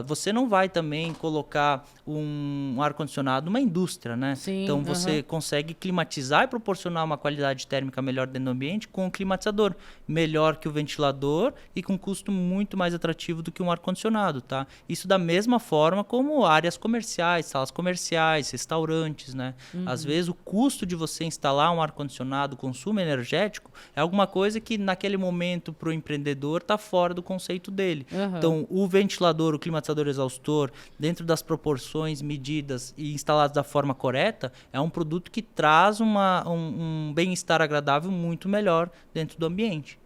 você não vai também colocar um ar-condicionado numa indústria, né? Sim, então, você consegue climatizar e proporcionar uma qualidade térmica melhor dentro do ambiente com o climatizador. Melhor que o ventilador e com custo muito mais atrativo do que um ar-condicionado, tá? Isso da mesma forma como áreas comerciais, salas comerciais, restaurantes, né? Às vezes, o custo de você instalar um ar-condicionado, consumo energético, é alguma coisa que naquele momento para o empreendedor está fora do conceito dele. Então, o ventilador, o climatizador exaustor, dentro das proporções medidas e instalados da forma correta, é um produto que traz um bem-estar agradável muito melhor dentro do ambiente.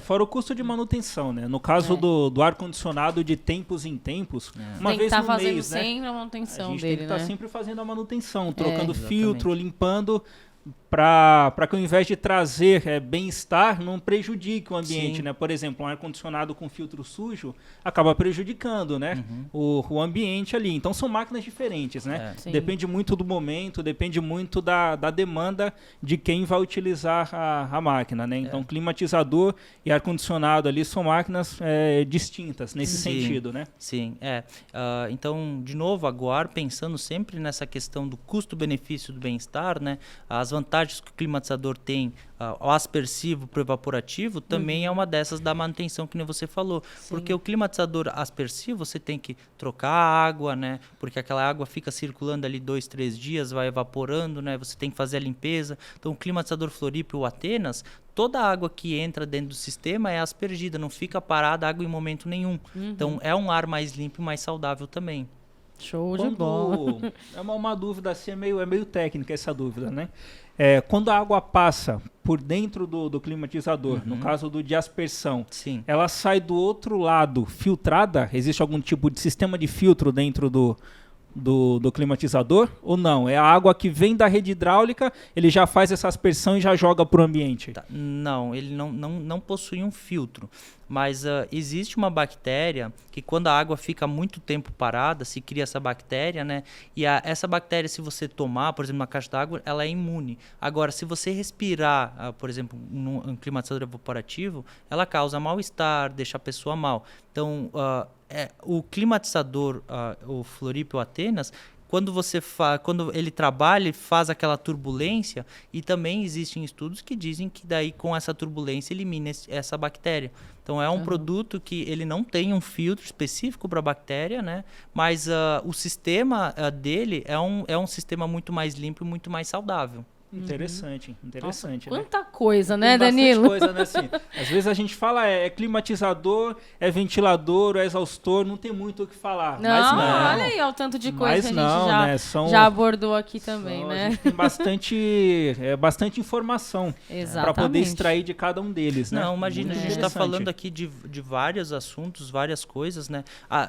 Fora o custo de manutenção, né? No caso do ar-condicionado, de tempos em tempos, uma tem vez que no fazendo mês, sempre a manutenção a gente dele, tem que estar sempre fazendo a manutenção, trocando exatamente. filtro, limpando. para que ao invés de trazer bem-estar, não prejudique o ambiente, Sim. né? Por exemplo, um ar-condicionado com filtro sujo acaba prejudicando, né? O ambiente ali. Então são máquinas diferentes, né? Sim. Depende muito do momento, depende muito da demanda de quem vai utilizar a máquina, né? Então climatizador e ar-condicionado ali são máquinas distintas nesse Sim. sentido, né? Sim, então, de novo, a Goar, pensando sempre nessa questão do custo-benefício do bem-estar, né? As vantagens que o climatizador tem, o aspersivo para o evaporativo, também é uma dessas da manutenção, que nem você falou. Sim. Porque o climatizador aspersivo, você tem que trocar a água, né? Porque aquela água fica circulando ali 2, 3 dias, vai evaporando, né? Você tem que fazer a limpeza. Então, o climatizador Floripa ou Atenas, toda a água que entra dentro do sistema é aspergida, não fica parada água em momento nenhum. Então, é um ar mais limpo e mais saudável também. Show de bola. É uma dúvida assim, é meio técnica essa dúvida, né? Quando a água passa por dentro do climatizador, no caso de aspersão, Sim. ela sai do outro lado filtrada? Existe algum tipo de sistema de filtro dentro do climatizador ou não? É a água que vem da rede hidráulica, ele já faz essa aspersão e já joga para o ambiente? Tá. Não, ele não possui um filtro, mas existe uma bactéria que, quando a água fica muito tempo parada, se cria essa bactéria, né? E essa bactéria, se você tomar, por exemplo, uma caixa d'água, ela é imune. Agora, se você respirar, por exemplo, num climatizador evaporativo, ela causa mal-estar, deixa a pessoa mal. Então, o climatizador, o Floripa ou Atenas, quando ele trabalha, ele faz aquela turbulência, e também existem estudos que dizem que daí, com essa turbulência, elimina essa bactéria. Então é um produto que ele não tem um filtro específico para a bactéria, né? Mas o sistema dele é um sistema muito mais limpo e muito mais saudável. Interessante, Nossa, né? quanta coisa, né, Tem bastante Danilo? coisa, né? Assim, às vezes a gente fala climatizador, ventilador, exaustor, não tem muito o que falar. Não, mas não. olha aí o tanto de coisa Mas que a não, gente né? já abordou aqui também, A né? gente tem bastante informação para poder extrair de cada um deles, né? Não, imagina, Muito a gente está interessante. falando aqui de vários assuntos, várias coisas, né?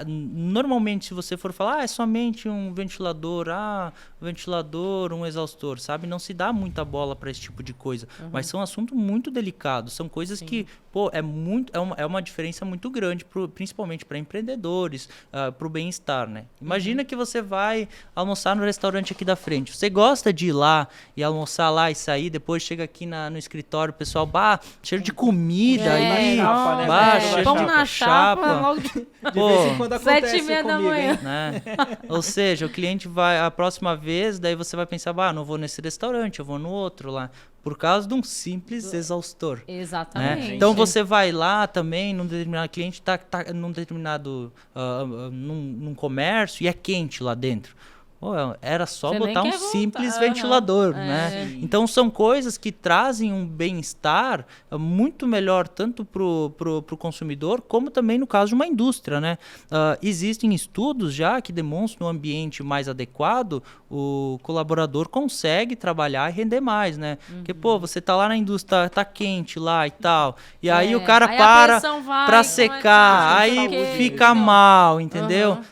Normalmente, se você for falar, é somente um ventilador, um exaustor, sabe? Não se dá muita bola para esse tipo de coisa. Mas são assuntos muito delicados, são coisas que, é uma diferença muito grande, principalmente para empreendedores, para o bem-estar, né? Imagina que você vai almoçar no restaurante aqui da frente. Você gosta de ir lá e almoçar lá e sair, depois chega aqui no escritório, o pessoal, cheiro de comida aí, cheiro pão de na chapa, logo De vez em quando acontece 7h30 da comigo, manhã. hein? né? Ou seja, o cliente vai a próxima vez, daí você vai pensar, não vou nesse restaurante, eu vou no outro lá, por causa de um simples exaustor. Exatamente. Né? Então você vai lá também, num determinado cliente tá num determinado num comércio e é quente lá dentro. Era só Você nem botar um quer simples voltar. ventilador, É. né? Então são coisas que trazem um bem-estar muito melhor tanto pro consumidor, como também no caso de uma indústria, né? Existem estudos já que demonstram um ambiente mais adequado, o colaborador consegue trabalhar e render mais, né? Porque, você tá lá na indústria, tá quente lá e tal, e aí o cara aí a para pressão vai, pra não é secar, tudo, aí porque- fica mal, entendeu? Uhum.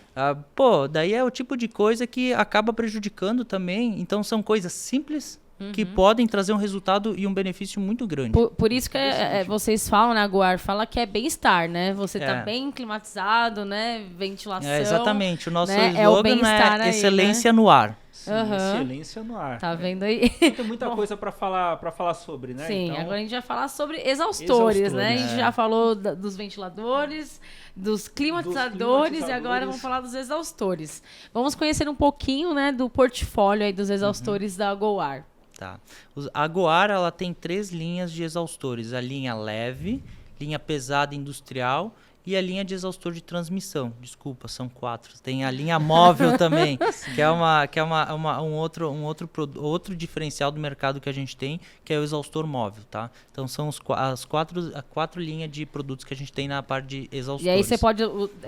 Daí é o tipo de coisa que acaba prejudicando também. Então são coisas simples que podem trazer um resultado e um benefício muito grande. Por isso que vocês falam, né, Goar, fala que é bem-estar, né? Você tá É. bem climatizado, né? Ventilação. Exatamente. O nosso né? É o slogan bem-estar é aí, excelência no ar. Sim, Aham. excelência no ar. Tá vendo aí? Tem muita coisa para falar sobre, né? Sim, Então, agora a gente vai falar sobre exaustores, né? A Exaustores, gente já falou dos ventiladores, dos climatizadores e agora vamos falar dos exaustores. Vamos conhecer um pouquinho, né, do portfólio aí dos exaustores da Goar. Tá. A Goar, ela tem 3 linhas de exaustores. A linha leve, linha pesada industrial e a linha de exaustor de transmissão. Desculpa, são 4. Tem a linha móvel também, que é um outro diferencial do mercado que a gente tem, que é o exaustor móvel, tá? Então são as quatro linhas de produtos que a gente tem na parte de exaustores. E aí você pode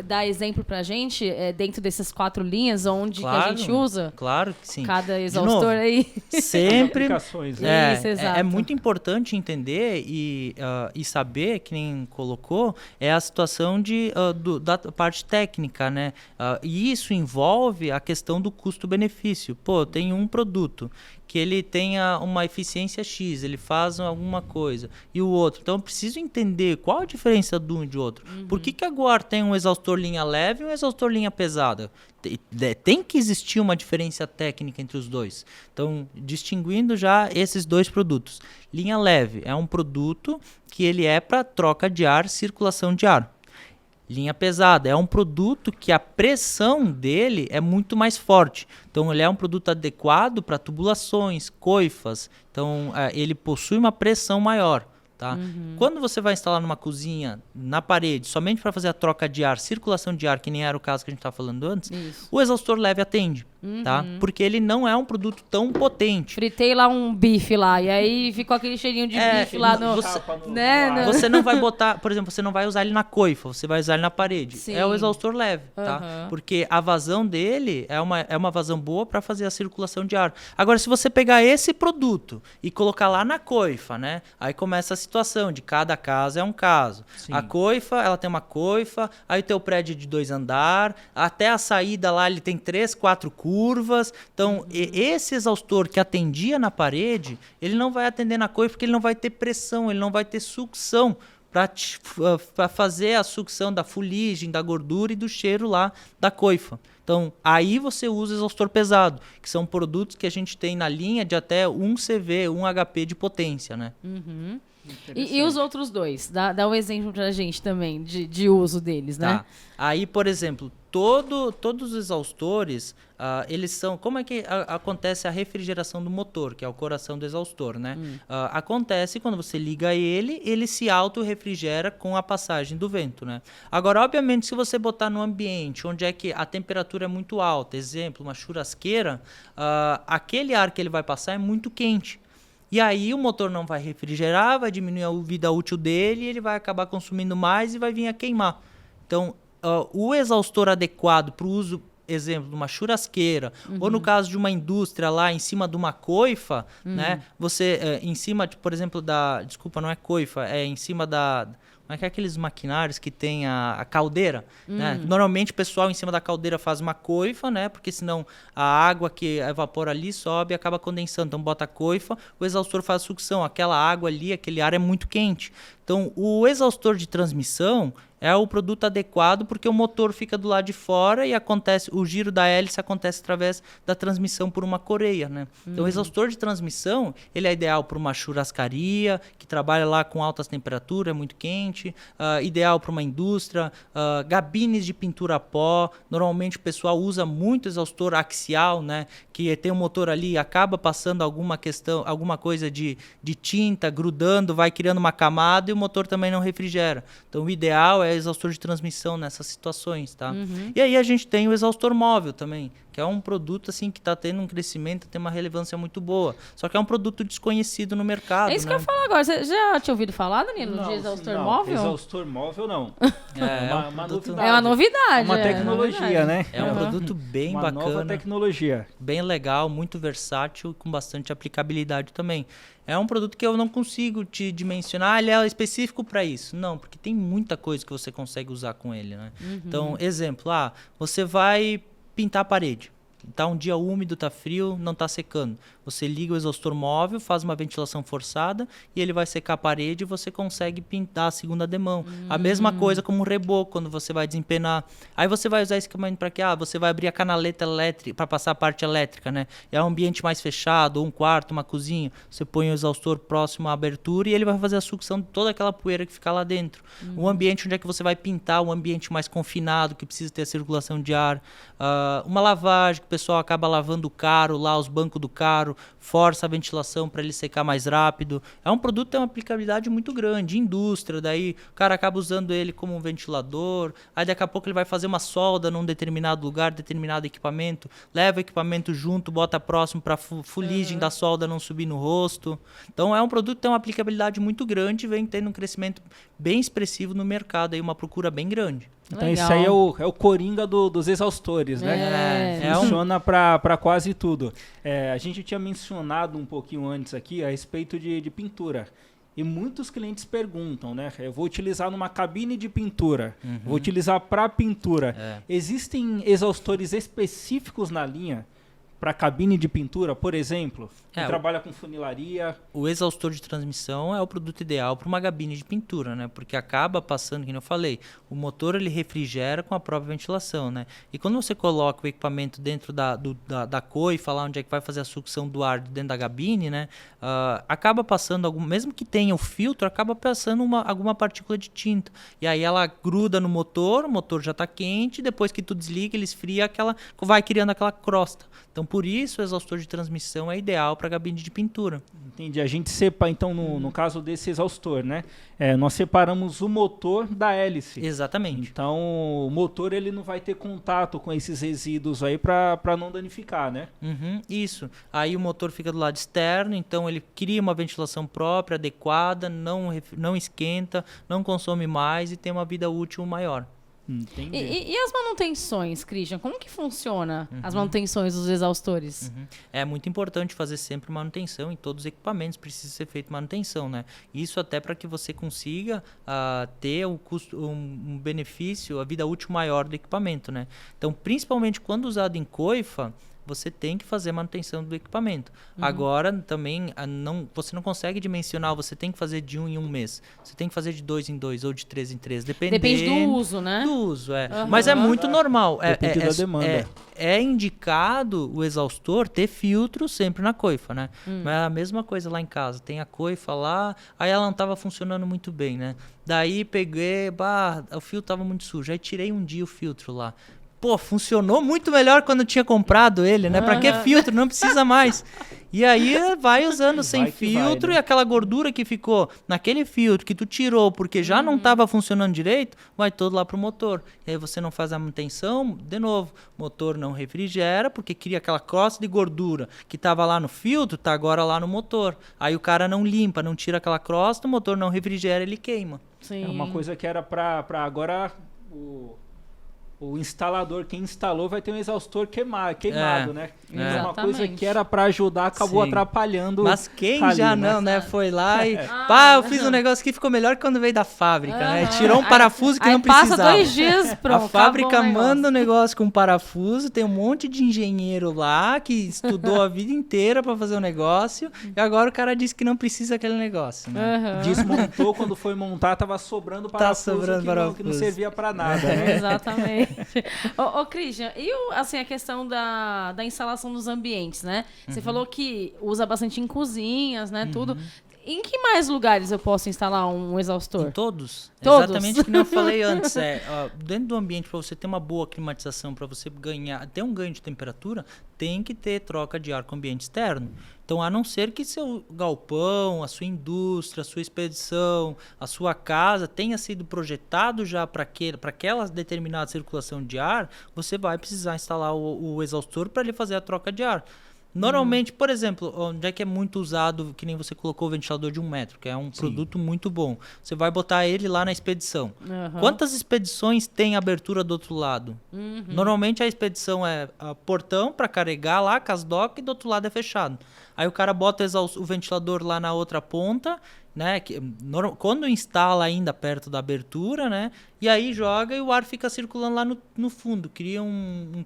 dar exemplo pra gente, dentro dessas 4 linhas, onde que a gente usa Claro que sim. cada De exaustor novo, aí? sempre aplicações, né? Isso, exato. é muito importante entender e saber, que nem colocou, é a situação questão da parte técnica, né? E isso envolve a questão do custo-benefício. Pô, tem um produto que ele tenha uma eficiência X, ele faz alguma coisa, e o outro. Então, eu preciso entender qual a diferença de um e de outro. Por que a Guar tem um exaustor linha leve e um exaustor linha pesada? Tem que existir uma diferença técnica entre os dois. Então, distinguindo já esses dois produtos. Linha leve é um produto que ele é para troca de ar, circulação de ar. Linha pesada é um produto que a pressão dele é muito mais forte. Então, ele é um produto adequado para tubulações, coifas. Então, ele possui uma pressão maior. Tá? Quando você vai instalar numa cozinha, na parede, somente para fazer a troca de ar, circulação de ar, que nem era o caso que a gente estava falando antes, o exaustor leve atende. Tá? Porque ele não é um produto tão potente. Fritei lá um bife lá, e aí ficou aquele cheirinho de bife lá no... Você não vai botar, por exemplo, você não vai usar ele na coifa, você vai usar ele na parede. Sim. É o exaustor leve, tá? Porque a vazão dele é uma vazão boa para fazer a circulação de ar. Agora, se você pegar esse produto e colocar lá na coifa, né? Aí começa a situação de cada caso é um caso. Sim. A coifa, ela tem uma coifa, aí o teu prédio é de 2 andares, até a saída lá ele tem 3, 4 curvas. Então, esse exaustor que atendia na parede, ele não vai atender na coifa porque ele não vai ter pressão, ele não vai ter sucção para fazer a sucção da fuligem, da gordura e do cheiro lá da coifa. Então, aí você usa exaustor pesado, que são produtos que a gente tem na linha de até 1 CV, 1 HP de potência, né? E os outros dois? Dá um exemplo pra gente também de uso deles, né? Tá. Aí, por exemplo, todos os exaustores, eles são... Como é que acontece a refrigeração do motor, que é o coração do exaustor, né? Acontece quando você liga ele se auto-refrigera com a passagem do vento, né? Agora, obviamente, se você botar num ambiente onde é que a temperatura é muito alta, exemplo, uma churrasqueira, aquele ar que ele vai passar é muito quente. E aí o motor não vai refrigerar, vai diminuir a vida útil dele, ele vai acabar consumindo mais e vai vir a queimar. Então, o exaustor adequado para o uso, exemplo, de uma churrasqueira, ou no caso de uma indústria lá em cima de uma coifa, né? Você, em cima, por exemplo, desculpa, não é coifa, é em cima da... Como é que é aqueles maquinários que tem a caldeira? Né? Normalmente o pessoal em cima da caldeira faz uma coifa, né? Porque senão a água que evapora ali sobe e acaba condensando. Então bota a coifa, o exaustor faz sucção. Aquela água ali, aquele ar é muito quente. Então o exaustor de transmissão é o produto adequado porque o motor fica do lado de fora e o giro da hélice acontece através da transmissão por uma coreia, né? Então o exaustor de transmissão, ele é ideal para uma churrascaria que trabalha lá com altas temperaturas, é muito quente, ideal para uma indústria, gabines de pintura a pó. Normalmente o pessoal usa muito exaustor axial, né? Que tem um motor ali e acaba passando alguma coisa de tinta, grudando, vai criando uma camada e o motor também não refrigera. Então o ideal é exaustor de transmissão nessas situações, tá? E aí a gente tem o exaustor móvel também, que é um produto assim que está tendo um crescimento, tem uma relevância muito boa. Só que é um produto desconhecido no mercado. É isso, né? Que eu falo agora. Você já tinha ouvido falar, Danilo, de exaustor móvel? Exaustor móvel não. É uma novidade. É uma novidade. Uma tecnologia, né? É um produto bem bacana. Uma nova tecnologia. Bem legal, muito versátil, com bastante aplicabilidade também. É um produto que eu não consigo te dimensionar, ele é específico para isso. Não, porque tem muita coisa que você consegue usar com ele, né? Então, exemplo, você vai pintar a parede. Tá um dia úmido, tá frio, não tá secando. Você liga o exaustor móvel, faz uma ventilação forçada e ele vai secar a parede e você consegue pintar a segunda demão. A mesma coisa como um reboco, quando você vai desempenar. Aí você vai usar esse equipamento para quê? Você vai abrir a canaleta elétrica para passar a parte elétrica, né? É um ambiente mais fechado, ou um quarto, uma cozinha. Você põe o exaustor próximo à abertura e ele vai fazer a sucção de toda aquela poeira que fica lá dentro. Um ambiente onde é que você vai pintar, um ambiente mais confinado, que precisa ter a circulação de ar. Uma lavagem, que o pessoal acaba lavando o carro lá, os bancos do carro, força a ventilação para ele secar mais rápido. É um produto que tem uma aplicabilidade muito grande. Indústria, daí o cara acaba usando ele como um ventilador, aí daqui a pouco ele vai fazer uma solda num determinado lugar, determinado equipamento, leva o equipamento junto, bota próximo para fuligem da solda não subir no rosto. Então é um produto que tem uma aplicabilidade muito grande e vem tendo um crescimento bem expressivo no mercado, aí uma procura bem grande. Então isso aí é o coringa dos exaustores, né? Funciona para quase tudo. A gente tinha mencionado um pouquinho antes aqui a respeito de pintura. E muitos clientes perguntam, né? Eu vou utilizar numa cabine de pintura, vou utilizar para pintura. Existem exaustores específicos na linha para cabine de pintura, por exemplo? Que trabalha com funilaria. O exaustor de transmissão é o produto ideal para uma cabine de pintura, né? Porque acaba passando, como eu falei, o motor ele refrigera com a própria ventilação, né? E quando você coloca o equipamento dentro da coifa, lá onde é que vai fazer a sucção do ar dentro da cabine, né? Acaba passando, mesmo que tenha o filtro, acaba passando alguma partícula de tinta. E aí ela gruda no motor, o motor já está quente, depois que tu desliga, ele esfria, vai criando aquela crosta. Então, por isso, o exaustor de transmissão é ideal para a cabine de pintura. Entendi. A gente separa, então, no caso desse exaustor, né? Nós separamos o motor da hélice. Exatamente. Então, o motor ele não vai ter contato com esses resíduos aí para não danificar, né? Isso. Aí o motor fica do lado externo, então ele cria uma ventilação própria, adequada, não esquenta, não consome mais e tem uma vida útil maior. Entendi. E as manutenções, Christian? Como que funciona as manutenções dos exaustores? É muito importante fazer sempre manutenção em todos os equipamentos, precisa ser feita manutenção, né? Isso até para que você consiga ter um benefício, a vida útil maior do equipamento, né? Então, principalmente quando usado em coifa, você tem que fazer manutenção do equipamento. Agora, também, você não consegue dimensionar, você tem que fazer de 1 em 1 mês. Você tem que fazer de 2 em 2 ou de 3 em 3, depende do uso, né? Do uso, Mas é muito normal. Depende da demanda. É indicado o exaustor ter filtro sempre na coifa, né? Mas é a mesma coisa lá em casa. Tem a coifa lá, aí ela não estava funcionando muito bem, né? Daí peguei, o filtro estava muito sujo. Aí tirei um dia o filtro lá. Pô, funcionou muito melhor quando eu tinha comprado ele, né? Pra que filtro? Não precisa mais. E aí vai usando sem filtro, né? E aquela gordura que ficou naquele filtro que tu tirou porque já não estava funcionando direito, vai todo lá pro motor. E aí você não faz a manutenção, de novo, o motor não refrigera porque cria aquela crosta de gordura que estava lá no filtro, tá agora lá no motor. Aí o cara não limpa, não tira aquela crosta, o motor não refrigera, ele queima. Sim. É uma coisa que era para agora o instalador, quem instalou, vai ter um exaustor queimado, né? É uma coisa que era para ajudar, acabou atrapalhando. Mas quem ali, já né? não, né? Foi lá e... eu fiz um negócio que ficou melhor que quando veio da fábrica, né? Tirou um parafuso que não precisava. Passa 2 dias, pronto. A fábrica manda um negócio com parafuso, tem um monte de engenheiro lá que estudou a vida inteira para fazer o negócio e agora o cara disse que não precisa aquele negócio, né? Desmontou, quando foi montar, tava sobrando parafuso, que não servia para nada, né? Exatamente. Ô, Christian, e assim, a questão da instalação dos ambientes, né? Você falou que usa bastante em cozinhas, né? Tudo. Em que mais lugares eu posso instalar um exaustor? Em todos. Todos? Exatamente como eu falei antes. Dentro do ambiente, para você ter uma boa climatização, para você ter um ganho de temperatura, tem que ter troca de ar com o ambiente externo. Então, a não ser que seu galpão, a sua indústria, a sua expedição, a sua casa tenha sido projetado já para aquela determinada circulação de ar, você vai precisar instalar o exaustor para ele fazer a troca de ar. Normalmente, por exemplo, onde é que é muito usado, que nem você colocou o ventilador de 1 metro, que é um produto muito bom. Você vai botar ele lá na expedição. Quantas expedições tem abertura do outro lado? Normalmente a expedição é portão para carregar lá, com as docas, e do outro lado é fechado. Aí o cara bota o ventilador lá na outra ponta, né? Quando instala ainda perto da abertura, né? E aí joga e o ar fica circulando lá no fundo. Cria um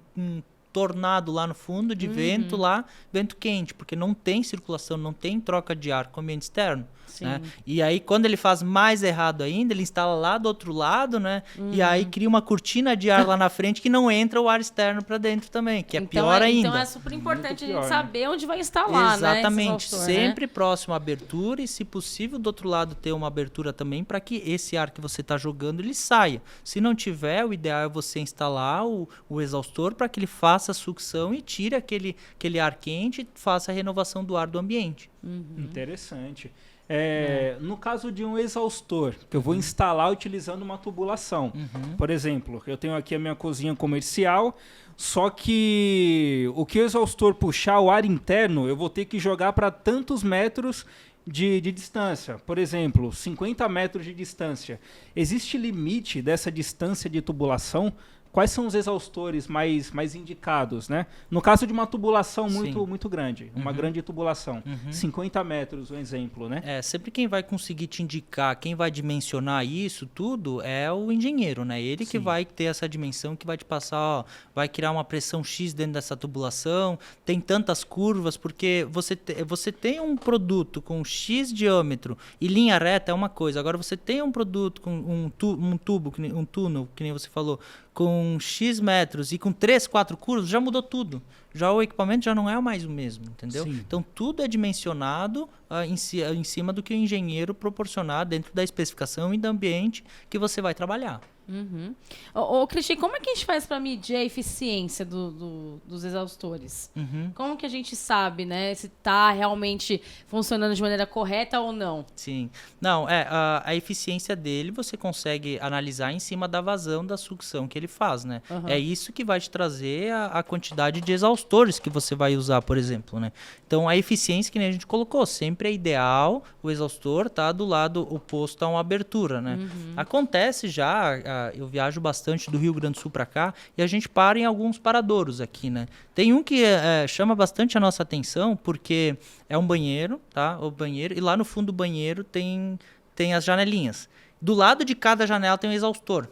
tornado lá no fundo de vento lá, vento quente, porque não tem circulação, não tem troca de ar com o ambiente externo. Né? E aí, quando ele faz mais errado ainda, ele instala lá do outro lado, né? E aí cria uma cortina de ar lá na frente que não entra o ar externo para dentro também, que é pior ainda. Então é super importante a gente saber onde vai instalar, exatamente, né? Sempre próximo à abertura e, se possível, do outro lado ter uma abertura também para que esse ar que você está jogando ele saia. Se não tiver, o ideal é você instalar o exaustor para que ele faça a sucção e tire aquele ar quente e faça a renovação do ar do ambiente. Interessante. No caso de um exaustor, que eu vou instalar utilizando uma tubulação. Por exemplo, eu tenho aqui a minha cozinha comercial, só que o exaustor puxar o ar interno, eu vou ter que jogar para tantos metros de distância. Por exemplo, 50 metros de distância. Existe limite dessa distância de tubulação quais são os exaustores mais indicados, né? No caso de uma tubulação Sim. muito grande, uma grande tubulação, 50 metros, um exemplo, né? Sempre quem vai conseguir te indicar, quem vai dimensionar isso tudo é o engenheiro, né? Ele que Sim. vai ter essa dimensão, que vai te passar, ó, vai criar uma pressão X dentro dessa tubulação, tem tantas curvas, porque você tem um produto com X diâmetro e linha reta é uma coisa, agora você tem um produto com um tubo, um túnel, que nem você falou, com X metros e com 3, 4 curvas, já mudou tudo. Já o equipamento já não é mais o mesmo, entendeu? Sim. Então, tudo é dimensionado em cima do que o engenheiro proporcionar dentro da especificação e do ambiente que você vai trabalhar. Uhum. Ô, Cristian, como é que a gente faz para medir a eficiência dos exaustores? Como que a gente sabe, né, se está realmente funcionando de maneira correta ou não? Sim. Não, a eficiência dele você consegue analisar em cima da vazão da sucção que ele faz, né? É isso que vai te trazer a quantidade de exaustores que você vai usar, por exemplo, né? Então, a eficiência que nem a gente colocou, sempre é ideal o exaustor tá do lado oposto a uma abertura, né? Acontece já, eu viajo bastante do Rio Grande do Sul para cá e a gente para em alguns paradouros aqui, né? Tem um que chama bastante a nossa atenção porque é um banheiro, tá? O banheiro, e lá no fundo do banheiro tem as janelinhas. Do lado de cada janela tem um exaustor.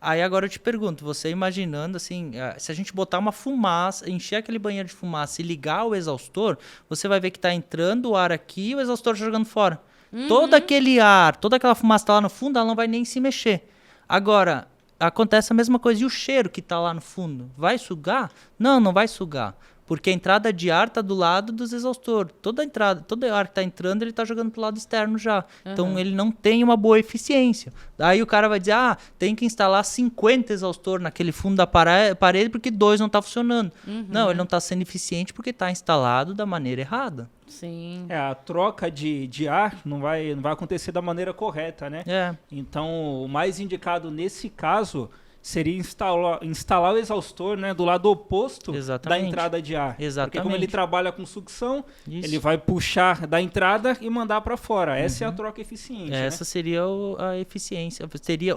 Aí agora eu te pergunto, você imaginando assim, se a gente botar uma fumaça, encher aquele banheiro de fumaça e ligar o exaustor, você vai ver que está entrando o ar aqui e o exaustor jogando fora. Todo aquele ar, toda aquela fumaça tá lá no fundo, ela não vai nem se mexer. Agora, acontece a mesma coisa. E o cheiro que está lá no fundo? Vai sugar? Não vai sugar. Porque a entrada de ar está do lado dos exaustores. Todo ar que está entrando, ele está jogando para o lado externo já. Então, ele não tem uma boa eficiência. Daí o cara vai dizer, tem que instalar 50 exaustores naquele fundo da parede porque 2 não está funcionando. Não, ele não está sendo eficiente porque está instalado da maneira errada. Sim. A troca de ar não vai acontecer da maneira correta, né? Então, o mais indicado nesse caso seria instalar o exaustor, né, do lado oposto da entrada de ar. Exatamente. Porque como ele trabalha com sucção, Isso. ele vai puxar da entrada e mandar para fora. Essa é a troca eficiente. Essa seria a eficiência.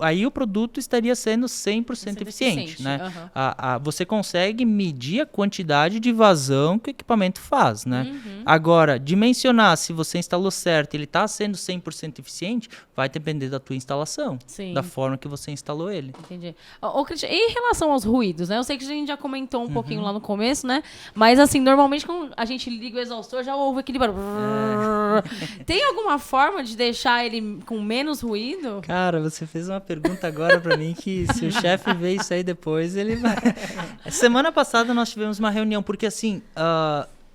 Aí o produto estaria sendo 100% eficiente, né? Você consegue medir a quantidade de vazão que o equipamento faz, né? Agora, dimensionar se você instalou certo e ele está sendo 100% eficiente, vai depender da tua instalação, da forma que você instalou ele. Entendi. Ô, Cristian, e em relação aos ruídos, né? Eu sei que a gente já comentou um pouquinho lá no começo, né? Mas, assim, normalmente quando a gente liga o exaustor, já ouve aquele barulho. Tem alguma forma de deixar ele com menos ruído? Cara, você fez uma pergunta agora pra mim que se o chefe ver isso aí depois, ele vai... Semana passada nós tivemos uma reunião, porque, assim...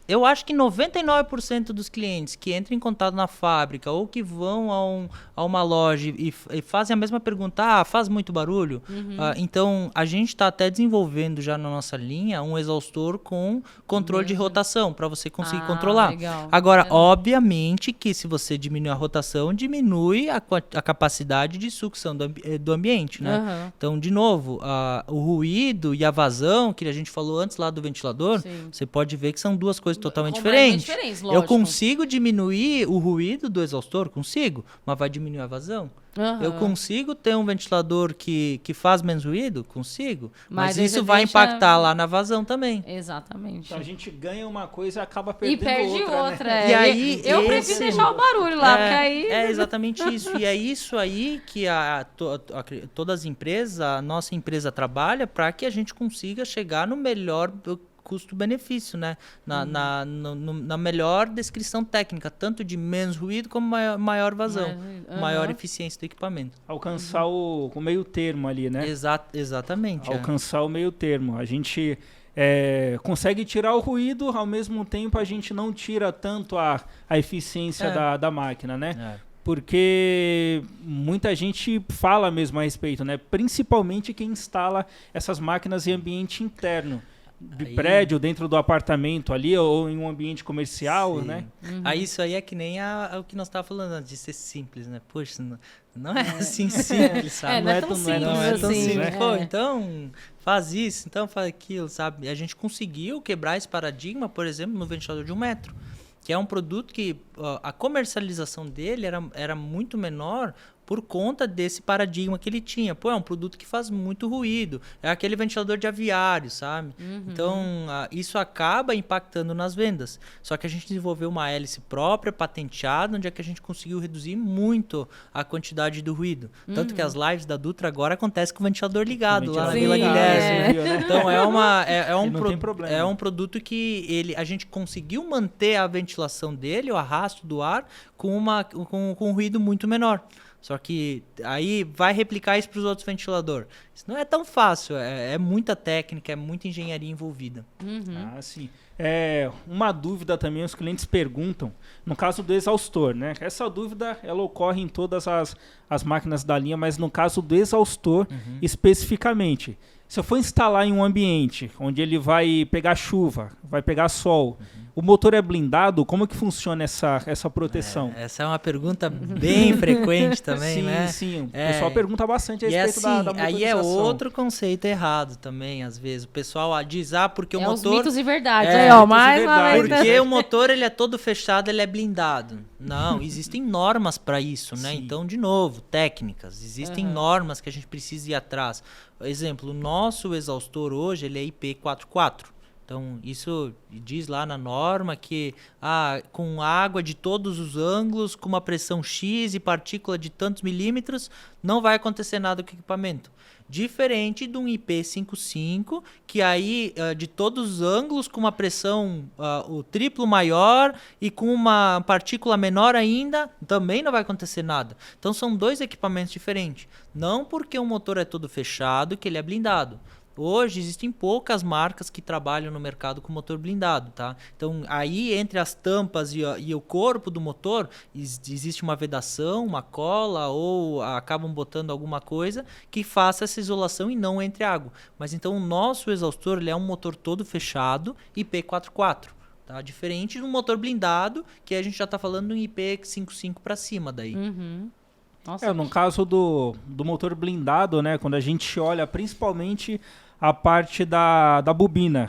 eu acho que 99% dos clientes que entram em contato na fábrica ou que vão a uma loja e fazem a mesma pergunta, faz muito barulho? Então, a gente está até desenvolvendo já na nossa linha um exaustor com controle de rotação, para você conseguir controlar. Legal. Agora, obviamente que se você diminuir a rotação, diminui a capacidade de sucção do ambiente, né? Então, de novo, o ruído e a vazão, que a gente falou antes lá do ventilador, você pode ver que são duas coisas totalmente diferentes. Eu consigo diminuir o ruído do exaustor? Consigo, mas vai diminuir a vazão. Eu consigo ter um ventilador que faz menos ruído? Consigo. Mas isso vai impactar lá na vazão também. Exatamente. Então a gente ganha uma coisa e acaba perdendo outra. E perde outra. Né? E aí, eu prefiro deixar o barulho lá, porque aí... É exatamente isso. E é isso aí que todas as empresas, a nossa empresa trabalha para que a gente consiga chegar no melhor custo-benefício, né? Na melhor descrição técnica, tanto de menos ruído como maior vazão, maior eficiência do equipamento. Alcançar o meio termo ali, né? Exatamente. Alcançar o meio termo. A gente consegue tirar o ruído, ao mesmo tempo a gente não tira tanto a eficiência da máquina, né? Porque muita gente fala mesmo a respeito, né? Principalmente quem instala essas máquinas em ambiente interno. De prédio, dentro do apartamento ali, ou em um ambiente comercial, né? Aí isso aí é que nem o que nós estávamos falando antes, de ser simples, né? Poxa, não é assim simples, sabe? Não é tão simples assim, né? Pô, então faz isso, então faz aquilo, sabe? A gente conseguiu quebrar esse paradigma, por exemplo, no ventilador de 1 metro, que é um produto que a comercialização dele era muito menor por conta desse paradigma que ele tinha. Pô, é um produto que faz muito ruído, é aquele ventilador de aviário, sabe? Então, isso acaba impactando nas vendas. Só que a gente desenvolveu uma hélice própria, patenteada, onde é que a gente conseguiu reduzir muito a quantidade do ruído. Tanto que as lives da Dutra agora acontecem com o ventilador ligado lá na Vila Guilherme. Então, é um produto que a gente conseguiu manter a ventilação dele, o arrasto do ar, com um ruído muito menor. Só que aí vai replicar isso para os outros ventiladores. Isso não é tão fácil, é muita técnica, é muita engenharia envolvida. Ah, sim. Uma dúvida também, os clientes perguntam, no caso do exaustor, né? Essa dúvida, ela ocorre em todas as máquinas da linha, mas no caso do exaustor, especificamente, se eu for instalar em um ambiente onde ele vai pegar chuva, vai pegar sol, o motor é blindado, como que funciona essa proteção? Essa é uma pergunta bem frequente também, sim, né? Sim, o pessoal pergunta bastante a respeito da motorização. Aí é outro conceito errado também, às vezes. O pessoal diz, porque o motor... os mitos e verdades. Aí, ó, mais uma vez. Porque o motor, ele é todo fechado, ele é blindado. Não, existem normas para isso, né? Sim. Então, de novo, técnicas. Existem normas que a gente precisa ir atrás. Por exemplo, o nosso exaustor hoje, ele é IP44. Então, isso diz lá na norma que com água de todos os ângulos, com uma pressão X e partícula de tantos milímetros, não vai acontecer nada com o equipamento. Diferente de um IP55, que aí de todos os ângulos, com uma pressão o triplo maior e com uma partícula menor ainda, também não vai acontecer nada. Então, são dois equipamentos diferentes. Não porque o motor é todo fechado que ele é blindado. Hoje existem poucas marcas que trabalham no mercado com motor blindado, tá? Então, aí entre as tampas e o corpo do motor, existe uma vedação, uma cola, ou acabam botando alguma coisa que faça essa isolação e não entre água. Mas então o nosso exaustor, ele é um motor todo fechado, IP44. Tá? Diferente de um motor blindado, que a gente já está falando em IP55 para cima daí. Nossa, No caso do motor blindado, né, quando a gente olha principalmente a parte da bobina,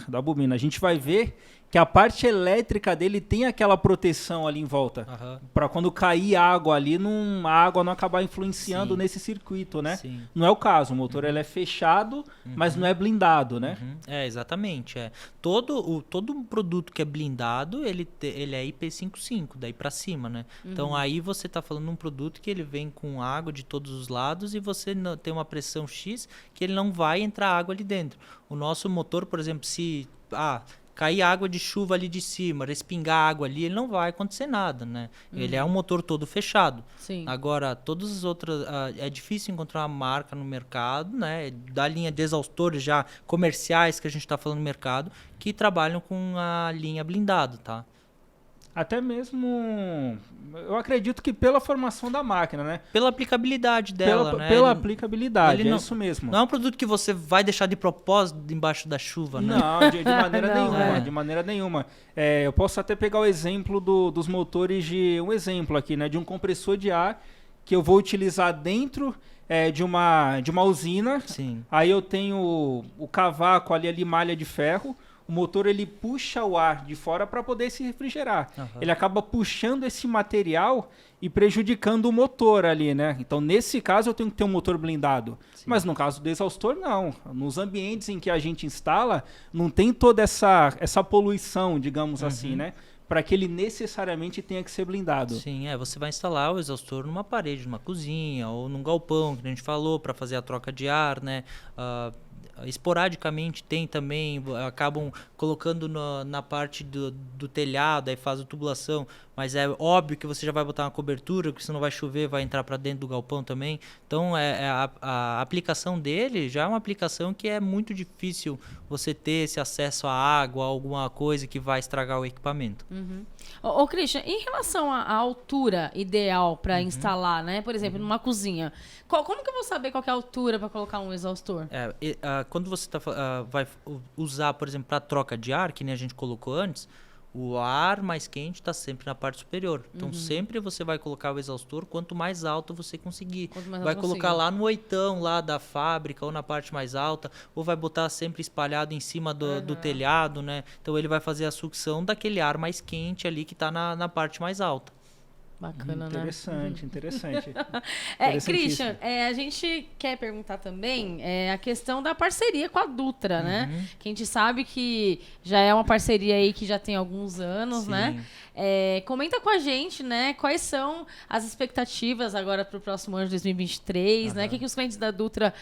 a gente vai ver que a parte elétrica dele tem aquela proteção ali em volta, para quando cair água ali, a água não acabar influenciando nesse circuito, né? Sim. Não é o caso, o motor ele é fechado, mas não é blindado, né? Exatamente. Todo produto que é blindado, ele é IP55, daí para cima, né? Então aí você está falando de um produto que ele vem com água de todos os lados e você tem uma pressão X que ele não vai entrar água ali dentro. O nosso motor, por exemplo, se cair água de chuva ali de cima, respingar água ali, ele não vai acontecer nada, né? Ele é um motor todo fechado. Sim. Agora, todas as outras... é difícil encontrar uma marca no mercado, né? Da linha de exaustores já comerciais que a gente está falando no mercado, que trabalham com a linha blindado, tá? Até mesmo, eu acredito que pela formação da máquina, né? Pela aplicabilidade dela, né? Pela aplicabilidade, não, isso mesmo. Não é um produto que você vai deixar de propósito embaixo da chuva, né? Não, de maneira nenhuma, de maneira nenhuma. Eu posso até pegar o exemplo dos motores um exemplo aqui, né? De um compressor de ar que eu vou utilizar dentro de uma usina. Sim. Aí eu tenho o cavaco ali malha de ferro. O motor ele puxa o ar de fora para poder se refrigerar. Ele acaba puxando esse material e prejudicando o motor ali, né? Então, nesse caso, eu tenho que ter um motor blindado. Sim. Mas no caso do exaustor, não. Nos ambientes em que a gente instala, não tem toda essa poluição, digamos assim, né? Para que ele necessariamente tenha que ser blindado. Sim, você vai instalar o exaustor numa parede, numa cozinha ou num galpão, que a gente falou, para fazer a troca de ar, né? Esporadicamente tem também, acabam colocando na parte do telhado, aí faz a tubulação, mas é óbvio que você já vai botar uma cobertura, porque se não vai chover, vai entrar para dentro do galpão também. Então a aplicação dele já é uma aplicação que é muito difícil você ter esse acesso à água, a alguma coisa que vai estragar o equipamento. Ô Christian, em relação à altura ideal para instalar, né? Por exemplo, numa cozinha, como que eu vou saber qual que é a altura para colocar um exaustor? Quando você vai usar, por exemplo, para troca de ar, que nem a gente colocou antes, o ar mais quente está sempre na parte superior. Então, sempre você vai colocar o exaustor quanto mais alto você conseguir. Vai colocar lá no oitão lá da fábrica ou na parte mais alta, ou vai botar sempre espalhado em cima do telhado, né? Então, ele vai fazer a sucção daquele ar mais quente ali que está na parte mais alta. Bacana, Interessante, interessante. Christian, a gente quer perguntar também a questão da parceria com a Dutra, né? Que a gente sabe que já é uma parceria aí que já tem alguns anos, Sim. né? Comenta com a gente, né? Quais são as expectativas agora para o próximo ano de 2023, né? O que os clientes da Dutra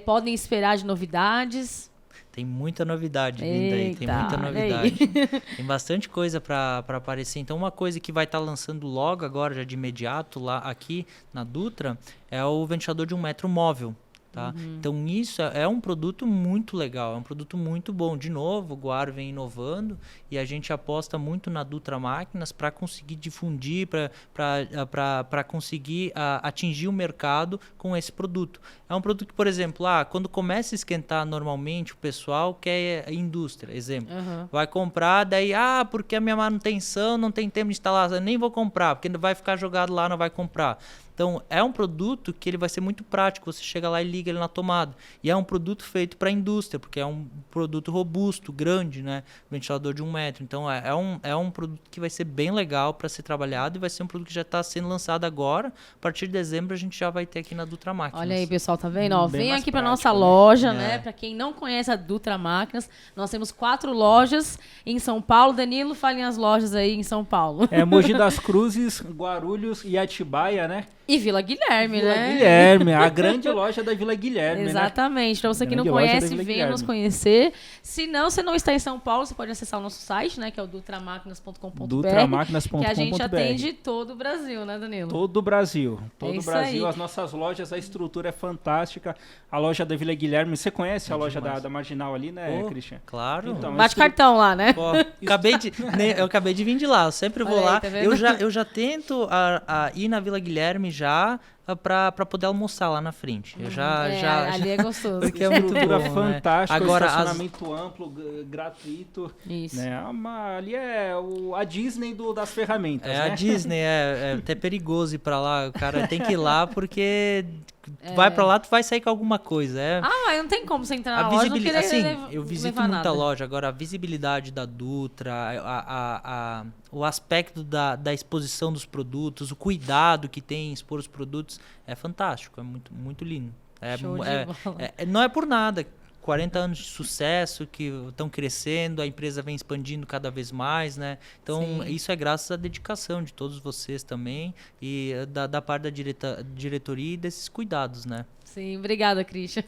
podem esperar de novidades? Tem muita novidade vindo aí, tem muita novidade. Tem bastante coisa para aparecer. Então, uma coisa que vai estar lançando logo agora, já de imediato, lá aqui na Dutra, é o ventilador de 1 metro móvel. Tá? Então, isso é um produto muito legal, é um produto muito bom. De novo, o Guar vem inovando e a gente aposta muito na Dutra Máquinas para conseguir difundir, para conseguir atingir o mercado com esse produto. É um produto que, por exemplo, quando começa a esquentar normalmente, o pessoal quer indústria, exemplo. Vai comprar, daí, porque a minha manutenção não tem tempo de instalar, eu nem vou comprar, porque vai ficar jogado lá, não vai comprar. Então, é um produto que ele vai ser muito prático. Você chega lá e liga ele na tomada. E é um produto feito para a indústria, porque é um produto robusto, grande, né? Ventilador de 1 metro. Então, é um produto que vai ser bem legal para ser trabalhado e vai ser um produto que já está sendo lançado agora. A partir de dezembro, a gente já vai ter aqui na Dutra Máquinas. Olha aí, pessoal, tá vendo? Vem aqui para nossa prático, loja, né? Para quem não conhece a Dutra Máquinas, nós temos 4 lojas em São Paulo. Danilo, falem as lojas aí em São Paulo. Mogi das Cruzes, Guarulhos e Atibaia, né? E Vila Guilherme, Vila né? Guilherme, a grande loja da Vila Guilherme, Exatamente. Então, você que não conhece, venha nos conhecer. Se não, você não está em São Paulo, você pode acessar o nosso site, né? Que é o dutramáquinas.com.br. Dutramáquinas.com.br. Que a gente atende todo o Brasil, né, Danilo? Todo o Brasil. Todo o Brasil. Aí. As nossas lojas, a estrutura é fantástica. A loja da Vila Guilherme, você conhece a loja da Marginal ali, né, Christian? Claro. Então, bate cartão lá, né? Pô, eu acabei de vir de lá, eu sempre vou lá. Tá eu já tento ir na Vila Guilherme já para poder almoçar lá na frente. Eu ali é gostoso. Porque é muito estrutura bom, fantástica, né? Agora, estacionamento amplo, gratuito. Isso. Né? Ali é a Disney das ferramentas, né? A Disney, é até perigoso ir para lá. O cara tem que ir lá porque vai para lá, tu vai sair com alguma coisa. Mas não tem como você entrar na loja e não querer eu visito muita loja. Agora, a visibilidade da Dutra, o aspecto da exposição dos produtos, o cuidado que tem em expor os produtos, é fantástico, é muito, muito lindo. Show de bola. Não é por nada. 40 anos de sucesso que estão crescendo, a empresa vem expandindo cada vez mais, né? Então, isso é graças à dedicação de todos vocês também e da parte da diretoria e desses cuidados, né? Sim, obrigada, Christian.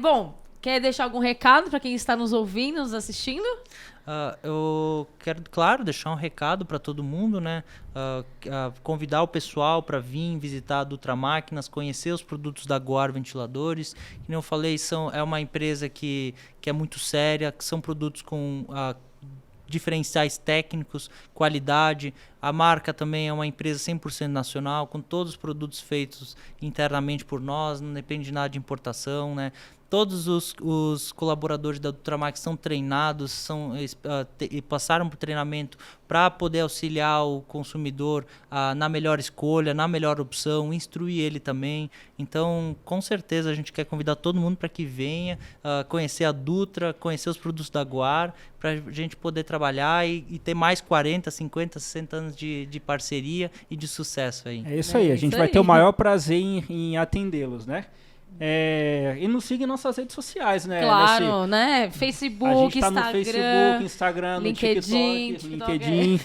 Bom, quer deixar algum recado para quem está nos ouvindo, nos assistindo? Eu quero, claro, deixar um recado para todo mundo, né? Convidar o pessoal para vir visitar a Dutra Máquinas, conhecer os produtos da Guar Ventiladores. Como eu falei, é uma empresa que é muito séria, que são produtos com diferenciais técnicos, qualidade. A marca também é uma empresa 100% nacional, com todos os produtos feitos internamente por nós, não depende de nada de importação, né? Todos os colaboradores da Dutramax são treinados, passaram por treinamento para poder auxiliar o consumidor na melhor escolha, na melhor opção, instruir ele também. Então, com certeza, a gente quer convidar todo mundo para que venha conhecer a Dutra, conhecer os produtos da Guar, para a gente poder trabalhar e ter mais 40, 50, 60 anos de parceria e de sucesso aí. É isso aí, a gente vai ter o maior prazer em atendê-los, né? E nos siga em nossas redes sociais, né? Claro, né? Facebook, a gente tá no Facebook, Instagram, no LinkedIn, TikTok, LinkedIn.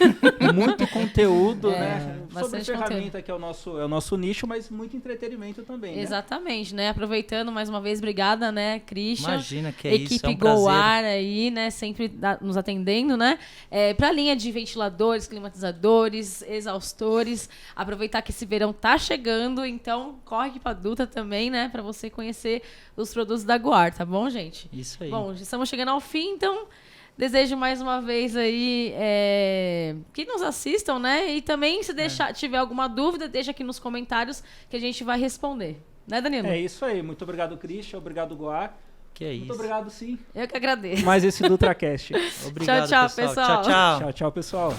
Muito conteúdo, né? Sobre ferramenta conteúdo. Que é o nosso nicho, mas muito entretenimento também, Exatamente, né? Aproveitando mais uma vez, obrigada, né, Christian? Imagina que Equipe isso, é um prazer. Goar aí, né? Sempre nos atendendo, né? Para a linha de ventiladores, climatizadores, exaustores. Aproveitar que esse verão tá chegando, então corre aqui pra Dutra também, né? Para você conhecer os produtos da Guar, tá bom, gente? Isso aí. Bom, já estamos chegando ao fim, então desejo mais uma vez aí que nos assistam, né? E também, se tiver alguma dúvida, deixa aqui nos comentários que a gente vai responder. Né, Danilo? É isso aí. Muito obrigado, Christian. Obrigado, Guar. Que é isso. Muito obrigado, sim. Eu que agradeço. Mais esse DutraCast. Obrigado, tchau, pessoal. Tchau, tchau. Tchau, tchau, pessoal.